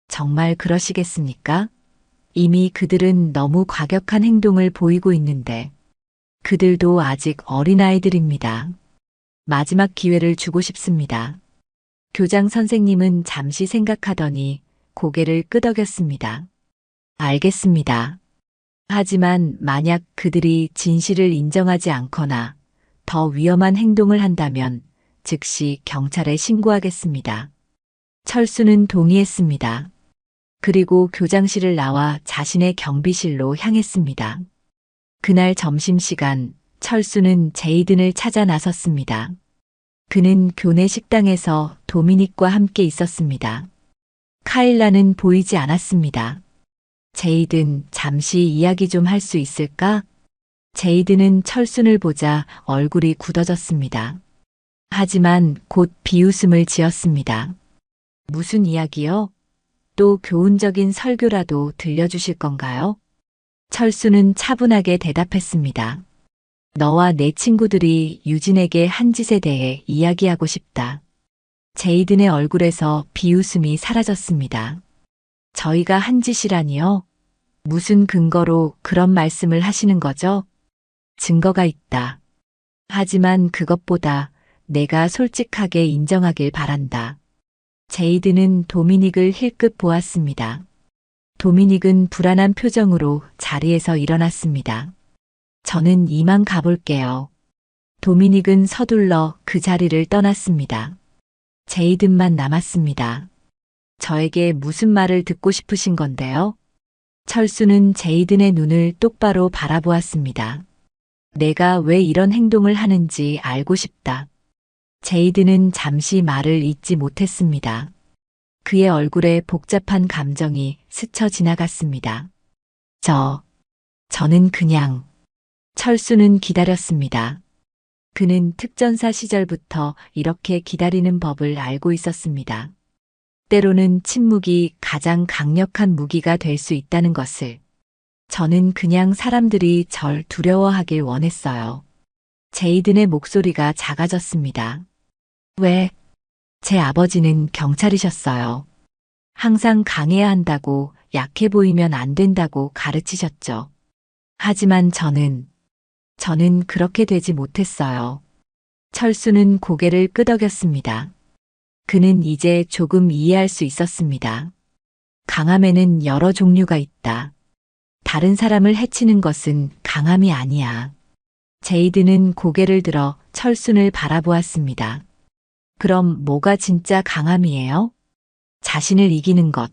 정말 그러시겠습니까? 이미 그들은 너무 과격한 행동을 보이고 있는데 그들도 아직 어린아이들입니다. 마지막 기회를 주고 싶습니다. 교장 선생님은 잠시 생각하더니 고개를 끄덕였습니다. 알겠습니다. 하지만 만약 그들이 진실을 인정하지 않거나 더 위험한 행동을 한다면 즉시 경찰에 신고하겠습니다. 철수는 동의했습니다. 그리고 교장실을 나와 자신의 경비실로 향했습니다. 그날 점심시간 철수는 제이든을 찾아 나섰습니다. 그는 교내 식당에서 도미닉과 함께 있었습니다. 카일라는 보이지 않았습니다. 제이든, 잠시 이야기 좀 할 수 있을까? 제이든은 철순을 보자 얼굴이 굳어졌습니다. 하지만 곧 비웃음을 지었습니다. 무슨 이야기요? 또 교훈적인 설교라도 들려주실 건가요? 철수는 차분하게 대답했습니다. 너와 내 친구들이 유진에게 한 짓에 대해 이야기하고 싶다. 제이든의 얼굴에서 비웃음이 사라졌습니다. 저희가 한 짓이라니요? 무슨 근거로 그런 말씀을 하시는 거죠? 증거가 있다. 하지만 그것보다 내가 솔직하게 인정하길 바란다. 제이든은 도미닉을 힐끗 보았습니다. 도미닉은 불안한 표정으로 자리에서 일어났습니다. 저는 이만 가볼게요. 도미닉은 서둘러 그 자리를 떠났습니다. 제이든만 남았습니다. 저에게 무슨 말을 듣고 싶으신 건데요? 철수는 제이든의 눈을 똑바로 바라보았습니다. 내가 왜 이런 행동을 하는지 알고 싶다. 제이든은 잠시 말을 잇지 못했습니다. 그의 얼굴에 복잡한 감정이 스쳐 지나갔습니다. 저는 그냥. 철수는 기다렸습니다. 그는 특전사 시절부터 이렇게 기다리는 법을 알고 있었습니다. 때로는 침묵이 가장 강력한 무기가 될 수 있다는 것을. 저는 그냥 사람들이 절 두려워하길 원했어요. 제이든의 목소리가 작아졌습니다. 왜? 제 아버지는 경찰이셨어요. 항상 강해야 한다고, 약해 보이면 안 된다고 가르치셨죠. 하지만 저는 그렇게 되지 못했어요. 철수는 고개를 끄덕였습니다. 그는 이제 조금 이해할 수 있었습니다. 강함에는 여러 종류가 있다. 다른 사람을 해치는 것은 강함이 아니야. 제이든은 고개를 들어 철순을 바라보았습니다. 그럼 뭐가 진짜 강함이에요? 자신을 이기는 것,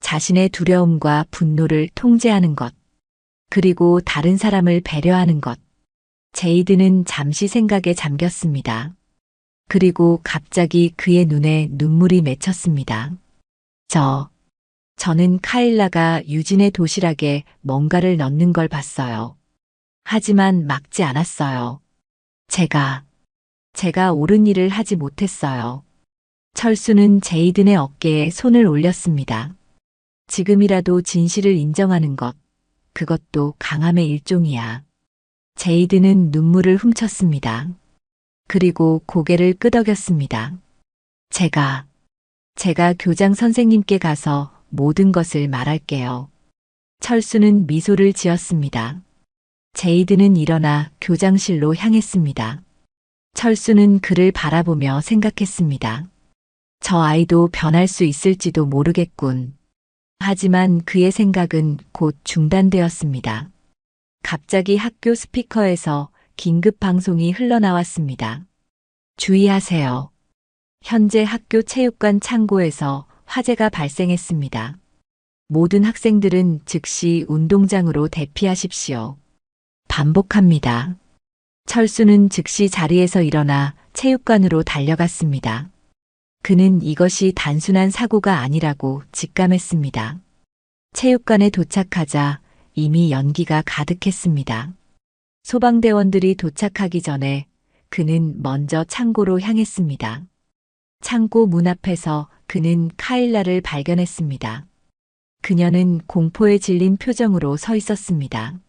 자신의 두려움과 분노를 통제하는 것, 그리고 다른 사람을 배려하는 것. 제이든은 잠시 생각에 잠겼습니다. 그리고 갑자기 그의 눈에 눈물이 맺혔습니다. 저는 카일라가 유진의 도시락에 뭔가를 넣는 걸 봤어요. 하지만 막지 않았어요. 제가 옳은 일을 하지 못했어요. 철수는 제이든의 어깨에 손을 올렸습니다. 지금이라도 진실을 인정하는 것, 그것도 강함의 일종이야. 제이든은 눈물을 훔쳤습니다. 그리고 고개를 끄덕였습니다. 제가 교장 선생님께 가서 모든 것을 말할게요. 철수는 미소를 지었습니다. 제이든은 일어나 교장실로 향했습니다. 철수는 그를 바라보며 생각했습니다. 저 아이도 변할 수 있을지도 모르겠군. 하지만 그의 생각은 곧 중단되었습니다. 갑자기 학교 스피커에서 긴급 방송이 흘러나왔습니다. 주의하세요. 현재 학교 체육관 창고에서 화재가 발생했습니다. 모든 학생들은 즉시 운동장으로 대피하십시오. 반복합니다. 철수는 즉시 자리에서 일어나 체육관으로 달려갔습니다. 그는 이것이 단순한 사고가 아니라고 직감했습니다. 체육관에 도착하자 이미 연기가 가득했습니다. 소방대원들이 도착하기 전에 그는 먼저 창고로 향했습니다. 창고 문 앞에서 그는 카일라를 발견했습니다. 그녀는 공포에 질린 표정으로 서 있었습니다.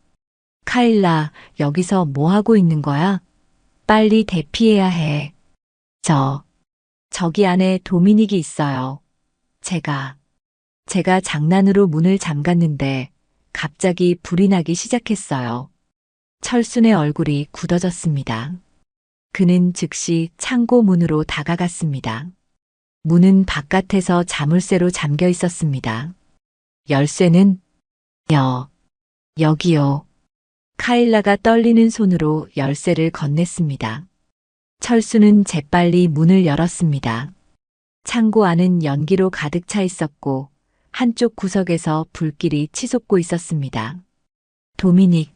카일라, 여기서 뭐 하고 있는 거야? 빨리 대피해야 해. 저기 안에 도미닉이 있어요. 제가 장난으로 문을 잠갔는데 갑자기 불이 나기 시작했어요. 철순의 얼굴이 굳어졌습니다. 그는 즉시 창고 문으로 다가갔습니다. 문은 바깥에서 자물쇠로 잠겨 있었습니다. 열쇠는? 여기요. 카일라가 떨리는 손으로 열쇠를 건넸습니다. 철수는 재빨리 문을 열었습니다. 창고 안은 연기로 가득 차 있었고 한쪽 구석에서 불길이 치솟고 있었습니다. 도미닉.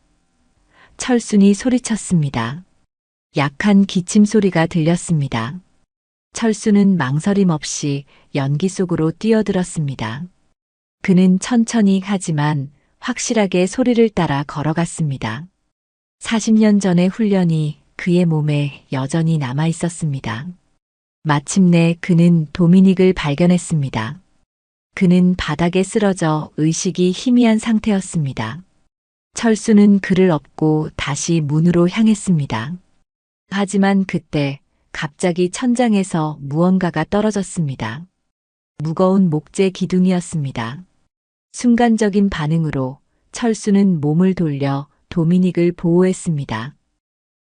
철순이 소리쳤습니다. 약한 기침 소리가 들렸습니다. 철수는 망설임 없이 연기 속으로 뛰어들었습니다. 그는 천천히 하지만 확실하게 소리를 따라 걸어갔습니다. 40년 전의 훈련이 그의 몸에 여전히 남아 있었습니다. 마침내 그는 도미닉을 발견했습니다. 그는 바닥에 쓰러져 의식이 희미한 상태였습니다. 철수는 그를 업고 다시 문으로 향했습니다. 하지만 그때 갑자기 천장에서 무언가가 떨어졌습니다. 무거운 목재 기둥이었습니다. 순간적인 반응으로 철수는 몸을 돌려 도미닉을 보호했습니다.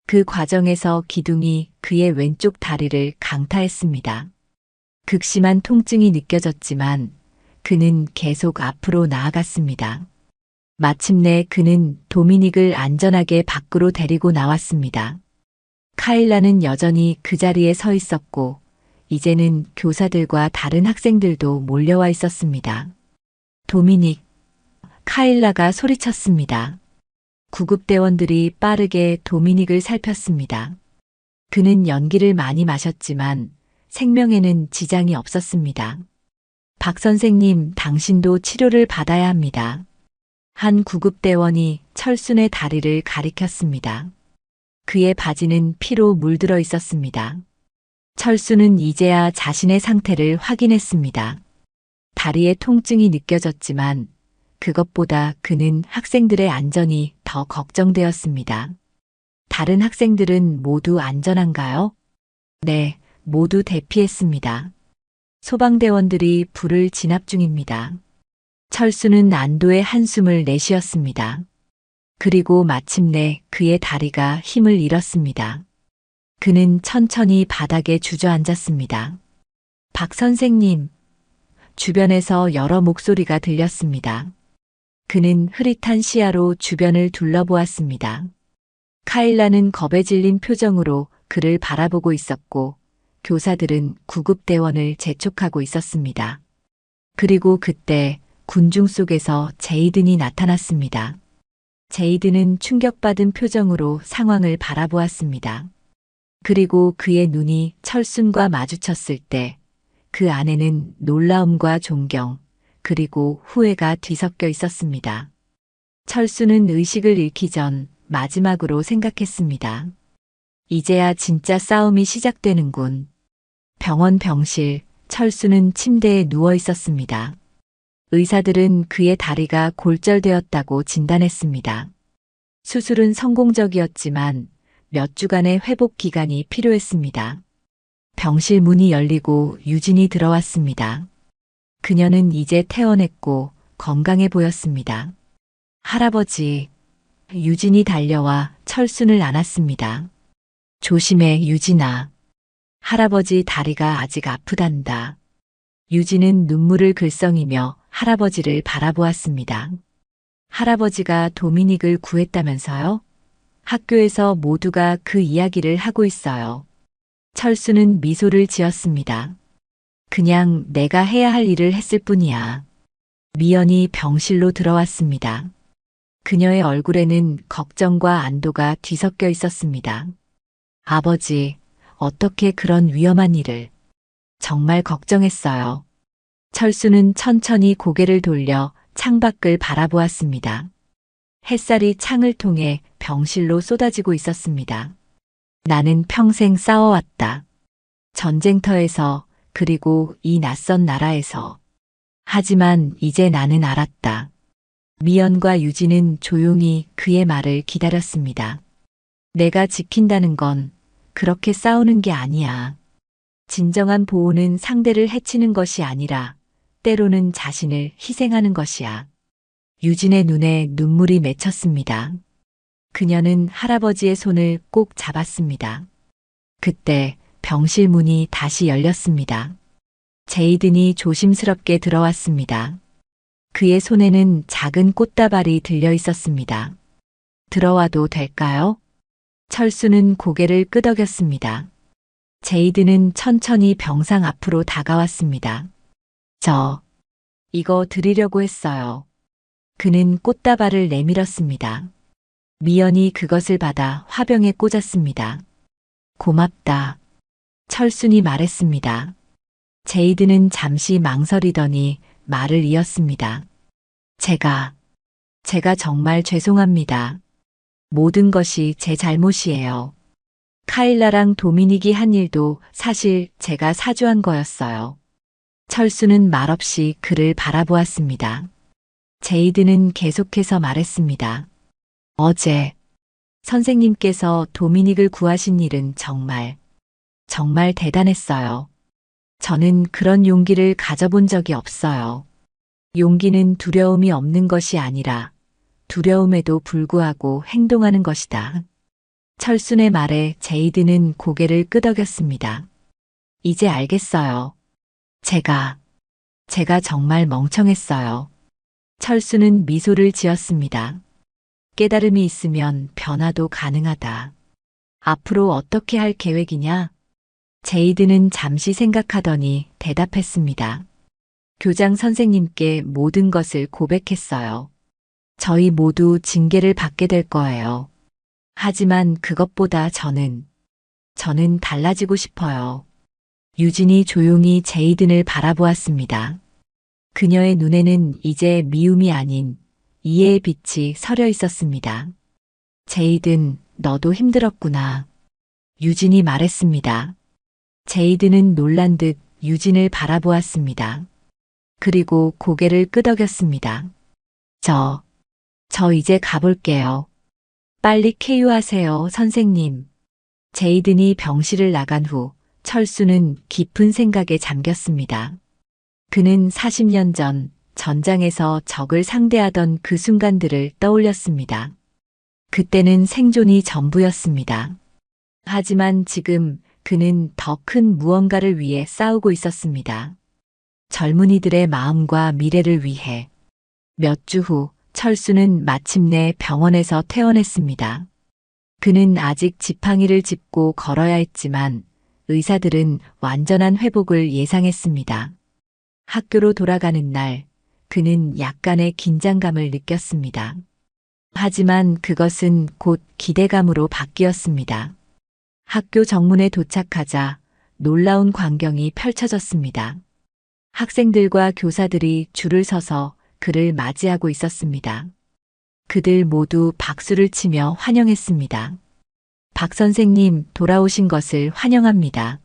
그 과정에서 기둥이 그의 왼쪽 다리를 강타했습니다. 극심한 통증이 느껴졌지만 그는 계속 앞으로 나아갔습니다. 마침내 그는 도미닉을 안전하게 밖으로 데리고 나왔습니다. 카일라는 여전히 그 자리에 서 있었고 이제는 교사들과 다른 학생들도 몰려와 있었습니다. 도미닉, 카일라가 소리쳤습니다. 구급대원들이 빠르게 도미닉을 살폈습니다. 그는 연기를 많이 마셨지만 생명에는 지장이 없었습니다. 박 선생님, 당신도 치료를 받아야 합니다. 한 구급대원이 철순의 다리를 가리켰습니다. 그의 바지는 피로 물들어 있었습니다. 철수는 이제야 자신의 상태를 확인했습니다. 다리에 통증이 느껴졌지만 그것보다 그는 학생들의 안전이 더 걱정되었습니다. 다른 학생들은 모두 안전한가요? 네, 모두 대피했습니다. 소방대원들이 불을 진압 중입니다. 철수는 안도의 한숨을 내쉬었습니다. 그리고 마침내 그의 다리가 힘을 잃었습니다. 그는 천천히 바닥에 주저앉았습니다. 박 선생님, 주변에서 여러 목소리가 들렸습니다. 그는 흐릿한 시야로 주변을 둘러보았습니다. 카일라는 겁에 질린 표정으로 그를 바라보고 있었고 교사들은 구급대원을 재촉하고 있었습니다. 그리고 그때 군중 속에서 제이든이 나타났습니다. 제이든은 충격받은 표정으로 상황을 바라보았습니다. 그리고 그의 눈이 철순과 마주쳤을 때 그 안에는 놀라움과 존경, 그리고 후회가 뒤섞여 있었습니다. 철수는 의식을 잃기 전 마지막으로 생각했습니다. 이제야 진짜 싸움이 시작되는군. 병원 병실, 철수는 침대에 누워 있었습니다. 의사들은 그의 다리가 골절되었다고 진단했습니다. 수술은 성공적이었지만 몇 주간의 회복 기간이 필요했습니다. 병실 문이 열리고 유진이 들어왔습니다. 그녀는 이제 퇴원했고 건강해 보였습니다. 할아버지, 유진이 달려와 철순을 안았습니다. 조심해, 유진아. 할아버지 다리가 아직 아프단다. 유진은 눈물을 글썽이며 할아버지를 바라보았습니다. 할아버지가 도미닉을 구했다면서요? 학교에서 모두가 그 이야기를 하고 있어요. 철수는 미소를 지었습니다. 그냥 내가 해야 할 일을 했을 뿐이야. 미연이 병실로 들어왔습니다. 그녀의 얼굴에는 걱정과 안도가 뒤섞여 있었습니다. 아버지, 어떻게 그런 위험한 일을. 정말 걱정했어요. 철수는 천천히 고개를 돌려 창밖을 바라보았습니다. 햇살이 창을 통해 병실로 쏟아지고 있었습니다. 나는 평생 싸워왔다. 전쟁터에서, 그리고 이 낯선 나라에서. 하지만 이제 나는 알았다. 미연과 유진은 조용히 그의 말을 기다렸습니다. 내가 지킨다는 건 그렇게 싸우는 게 아니야. 진정한 보호는 상대를 해치는 것이 아니라 때로는 자신을 희생하는 것이야. 유진의 눈에 눈물이 맺혔습니다. 그녀는 할아버지의 손을 꼭 잡았습니다. 그때 병실 문이 다시 열렸습니다. 제이든이 조심스럽게 들어왔습니다. 그의 손에는 작은 꽃다발이 들려 있었습니다. 들어와도 될까요? 철수는 고개를 끄덕였습니다. 제이든은 천천히 병상 앞으로 다가왔습니다. 이거 드리려고 했어요. 그는 꽃다발을 내밀었습니다. 미연이 그것을 받아 화병에 꽂았습니다. 고맙다. 철순이 말했습니다. 제이드는 잠시 망설이더니 말을 이었습니다. 제가 정말 죄송합니다. 모든 것이 제 잘못이에요. 카일라랑 도미닉이 한 일도 사실 제가 사주한 거였어요. 철수는 말없이 그를 바라보았습니다. 제이드는 계속해서 말했습니다. 어제 선생님께서 도미닉을 구하신 일은 정말 대단했어요. 저는 그런 용기를 가져본 적이 없어요. 용기는 두려움이 없는 것이 아니라 두려움에도 불구하고 행동하는 것이다. 철순의 말에 제이드는 고개를 끄덕였습니다. 이제 알겠어요. 제가 정말 멍청했어요. 철수는 미소를 지었습니다. 깨달음이 있으면 변화도 가능하다. 앞으로 어떻게 할 계획이냐? 제이드는 잠시 생각하더니 대답했습니다. 교장 선생님께 모든 것을 고백했어요. 저희 모두 징계를 받게 될 거예요. 하지만 그것보다 저는 달라지고 싶어요. 유진이 조용히 제이든을 바라보았습니다. 그녀의 눈에는 이제 미움이 아닌 이해의 빛이 서려 있었습니다. 제이든, 너도 힘들었구나. 유진이 말했습니다. 제이든은 놀란 듯 유진을 바라보았습니다. 그리고 고개를 끄덕였습니다. 저 이제 가볼게요. 빨리 쾌유하세요, 선생님. 제이든이 병실을 나간 후 철수는 깊은 생각에 잠겼습니다. 그는 40년 전 전장에서 적을 상대하던 그 순간들을 떠올렸습니다. 그때는 생존이 전부였습니다. 하지만 지금 그는 더 큰 무언가를 위해 싸우고 있었습니다. 젊은이들의 마음과 미래를 위해. 몇 주 후 철수는 마침내 병원에서 퇴원했습니다. 그는 아직 지팡이를 짚고 걸어야 했지만 의사들은 완전한 회복을 예상했습니다. 학교로 돌아가는 날 그는 약간의 긴장감을 느꼈습니다. 하지만 그것은 곧 기대감으로 바뀌었습니다. 학교 정문에 도착하자 놀라운 광경이 펼쳐졌습니다. 학생들과 교사들이 줄을 서서 그를 맞이하고 있었습니다. 그들 모두 박수를 치며 환영했습니다. 박 선생님 돌아오신 것을 환영합니다.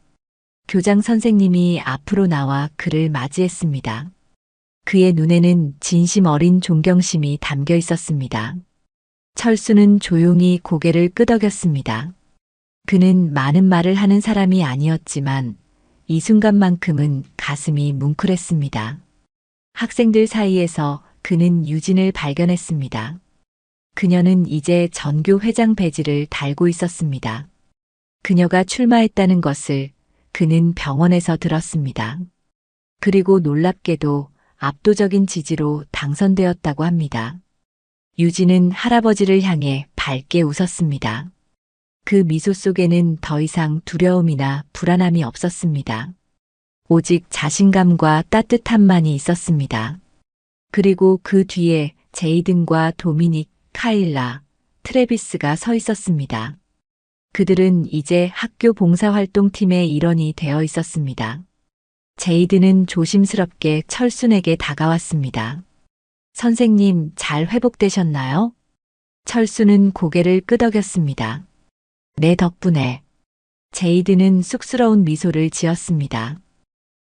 교장 선생님이 앞으로 나와 그를 맞이했습니다. 그의 눈에는 진심 어린 존경심이 담겨 있었습니다. 철수는 조용히 고개를 끄덕였습니다. 그는 많은 말을 하는 사람이 아니었지만 이 순간만큼은 가슴이 뭉클했습니다. 학생들 사이에서 그는 유진을 발견했습니다. 그녀는 이제 전교 회장 배지를 달고 있었습니다. 그녀가 출마했다는 것을 그는 병원에서 들었습니다. 그리고 놀랍게도 압도적인 지지로 당선되었다고 합니다. 유진은 할아버지를 향해 밝게 웃었습니다. 그 미소 속에는 더 이상 두려움이나 불안함이 없었습니다. 오직 자신감과 따뜻함만이 있었습니다. 그리고 그 뒤에 제이든과 도미닉, 카일라, 트래비스가 서 있었습니다. 그들은 이제 학교 봉사활동팀의 일원이 되어 있었습니다. 제이든은 조심스럽게 철순에게 다가왔습니다. 선생님, 잘 회복되셨나요? 철수는 고개를 끄덕였습니다. 내 덕분에. 제이든은 쑥스러운 미소를 지었습니다.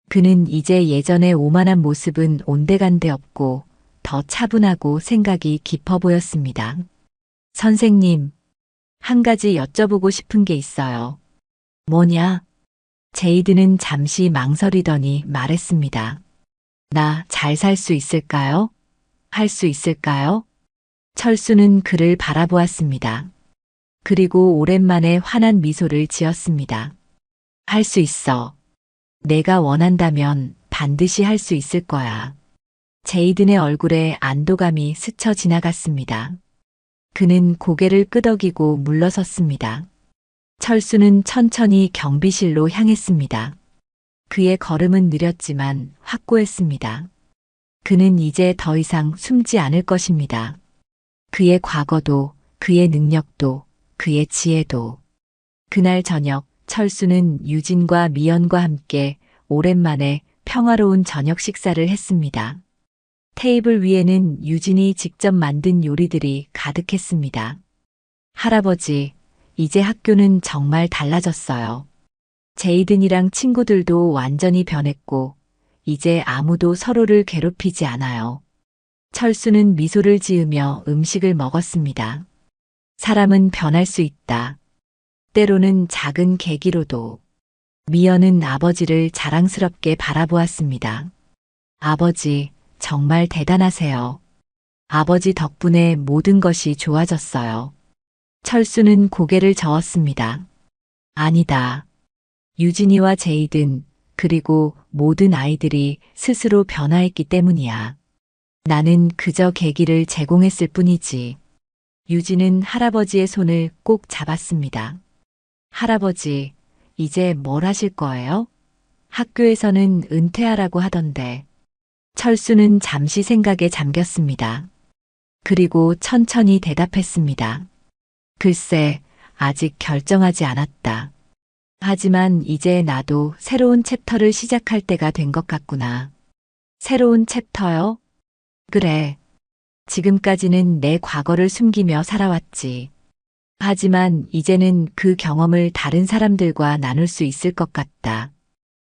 그는 이제 예전의 오만한 모습은 온데간데 없고 더 차분하고 생각이 깊어 보였습니다. 선생님, 한 가지 여쭤보고 싶은 게 있어요. 뭐냐? 제이든은 잠시 망설이더니 말했습니다. 나 잘 살 수 있을까요? 할 수 있을까요? 철수는 그를 바라보았습니다. 그리고 오랜만에 환한 미소를 지었습니다. 할 수 있어. 내가 원한다면 반드시 할 수 있을 거야. 제이든의 얼굴에 안도감이 스쳐 지나갔습니다. 그는 고개를 끄덕이고 물러섰습니다. 철수는 천천히 경비실로 향했습니다. 그의 걸음은 느렸지만 확고했습니다. 그는 이제 더 이상 숨지 않을 것입니다. 그의 과거도, 그의 능력도, 그의 지혜도. 그날 저녁 철수는 유진과 미연과 함께 오랜만에 평화로운 저녁 식사를 했습니다. 테이블 위에는 유진이 직접 만든 요리들이 가득했습니다. 할아버지, 이제 학교는 정말 달라졌어요. 제이든이랑 친구들도 완전히 변했고, 이제 아무도 서로를 괴롭히지 않아요. 철수는 미소를 지으며 음식을 먹었습니다. 사람은 변할 수 있다. 때로는 작은 계기로도. 미연은 아버지를 자랑스럽게 바라보았습니다. 아버지, 정말 대단하세요. 아버지 덕분에 모든 것이 좋아졌어요. 철수는 고개를 저었습니다. 아니다. 유진이와 제이든, 그리고 모든 아이들이 스스로 변화했기 때문이야. 나는 그저 계기를 제공했을 뿐이지. 유진은 할아버지의 손을 꼭 잡았습니다. 할아버지, 이제 뭘 하실 거예요? 학교에서는 은퇴하라고 하던데. 철수는 잠시 생각에 잠겼습니다. 그리고 천천히 대답했습니다. 글쎄, 아직 결정하지 않았다. 하지만 이제 나도 새로운 챕터를 시작할 때가 된 것 같구나. 새로운 챕터요? 그래. 지금까지는 내 과거를 숨기며 살아왔지. 하지만 이제는 그 경험을 다른 사람들과 나눌 수 있을 것 같다.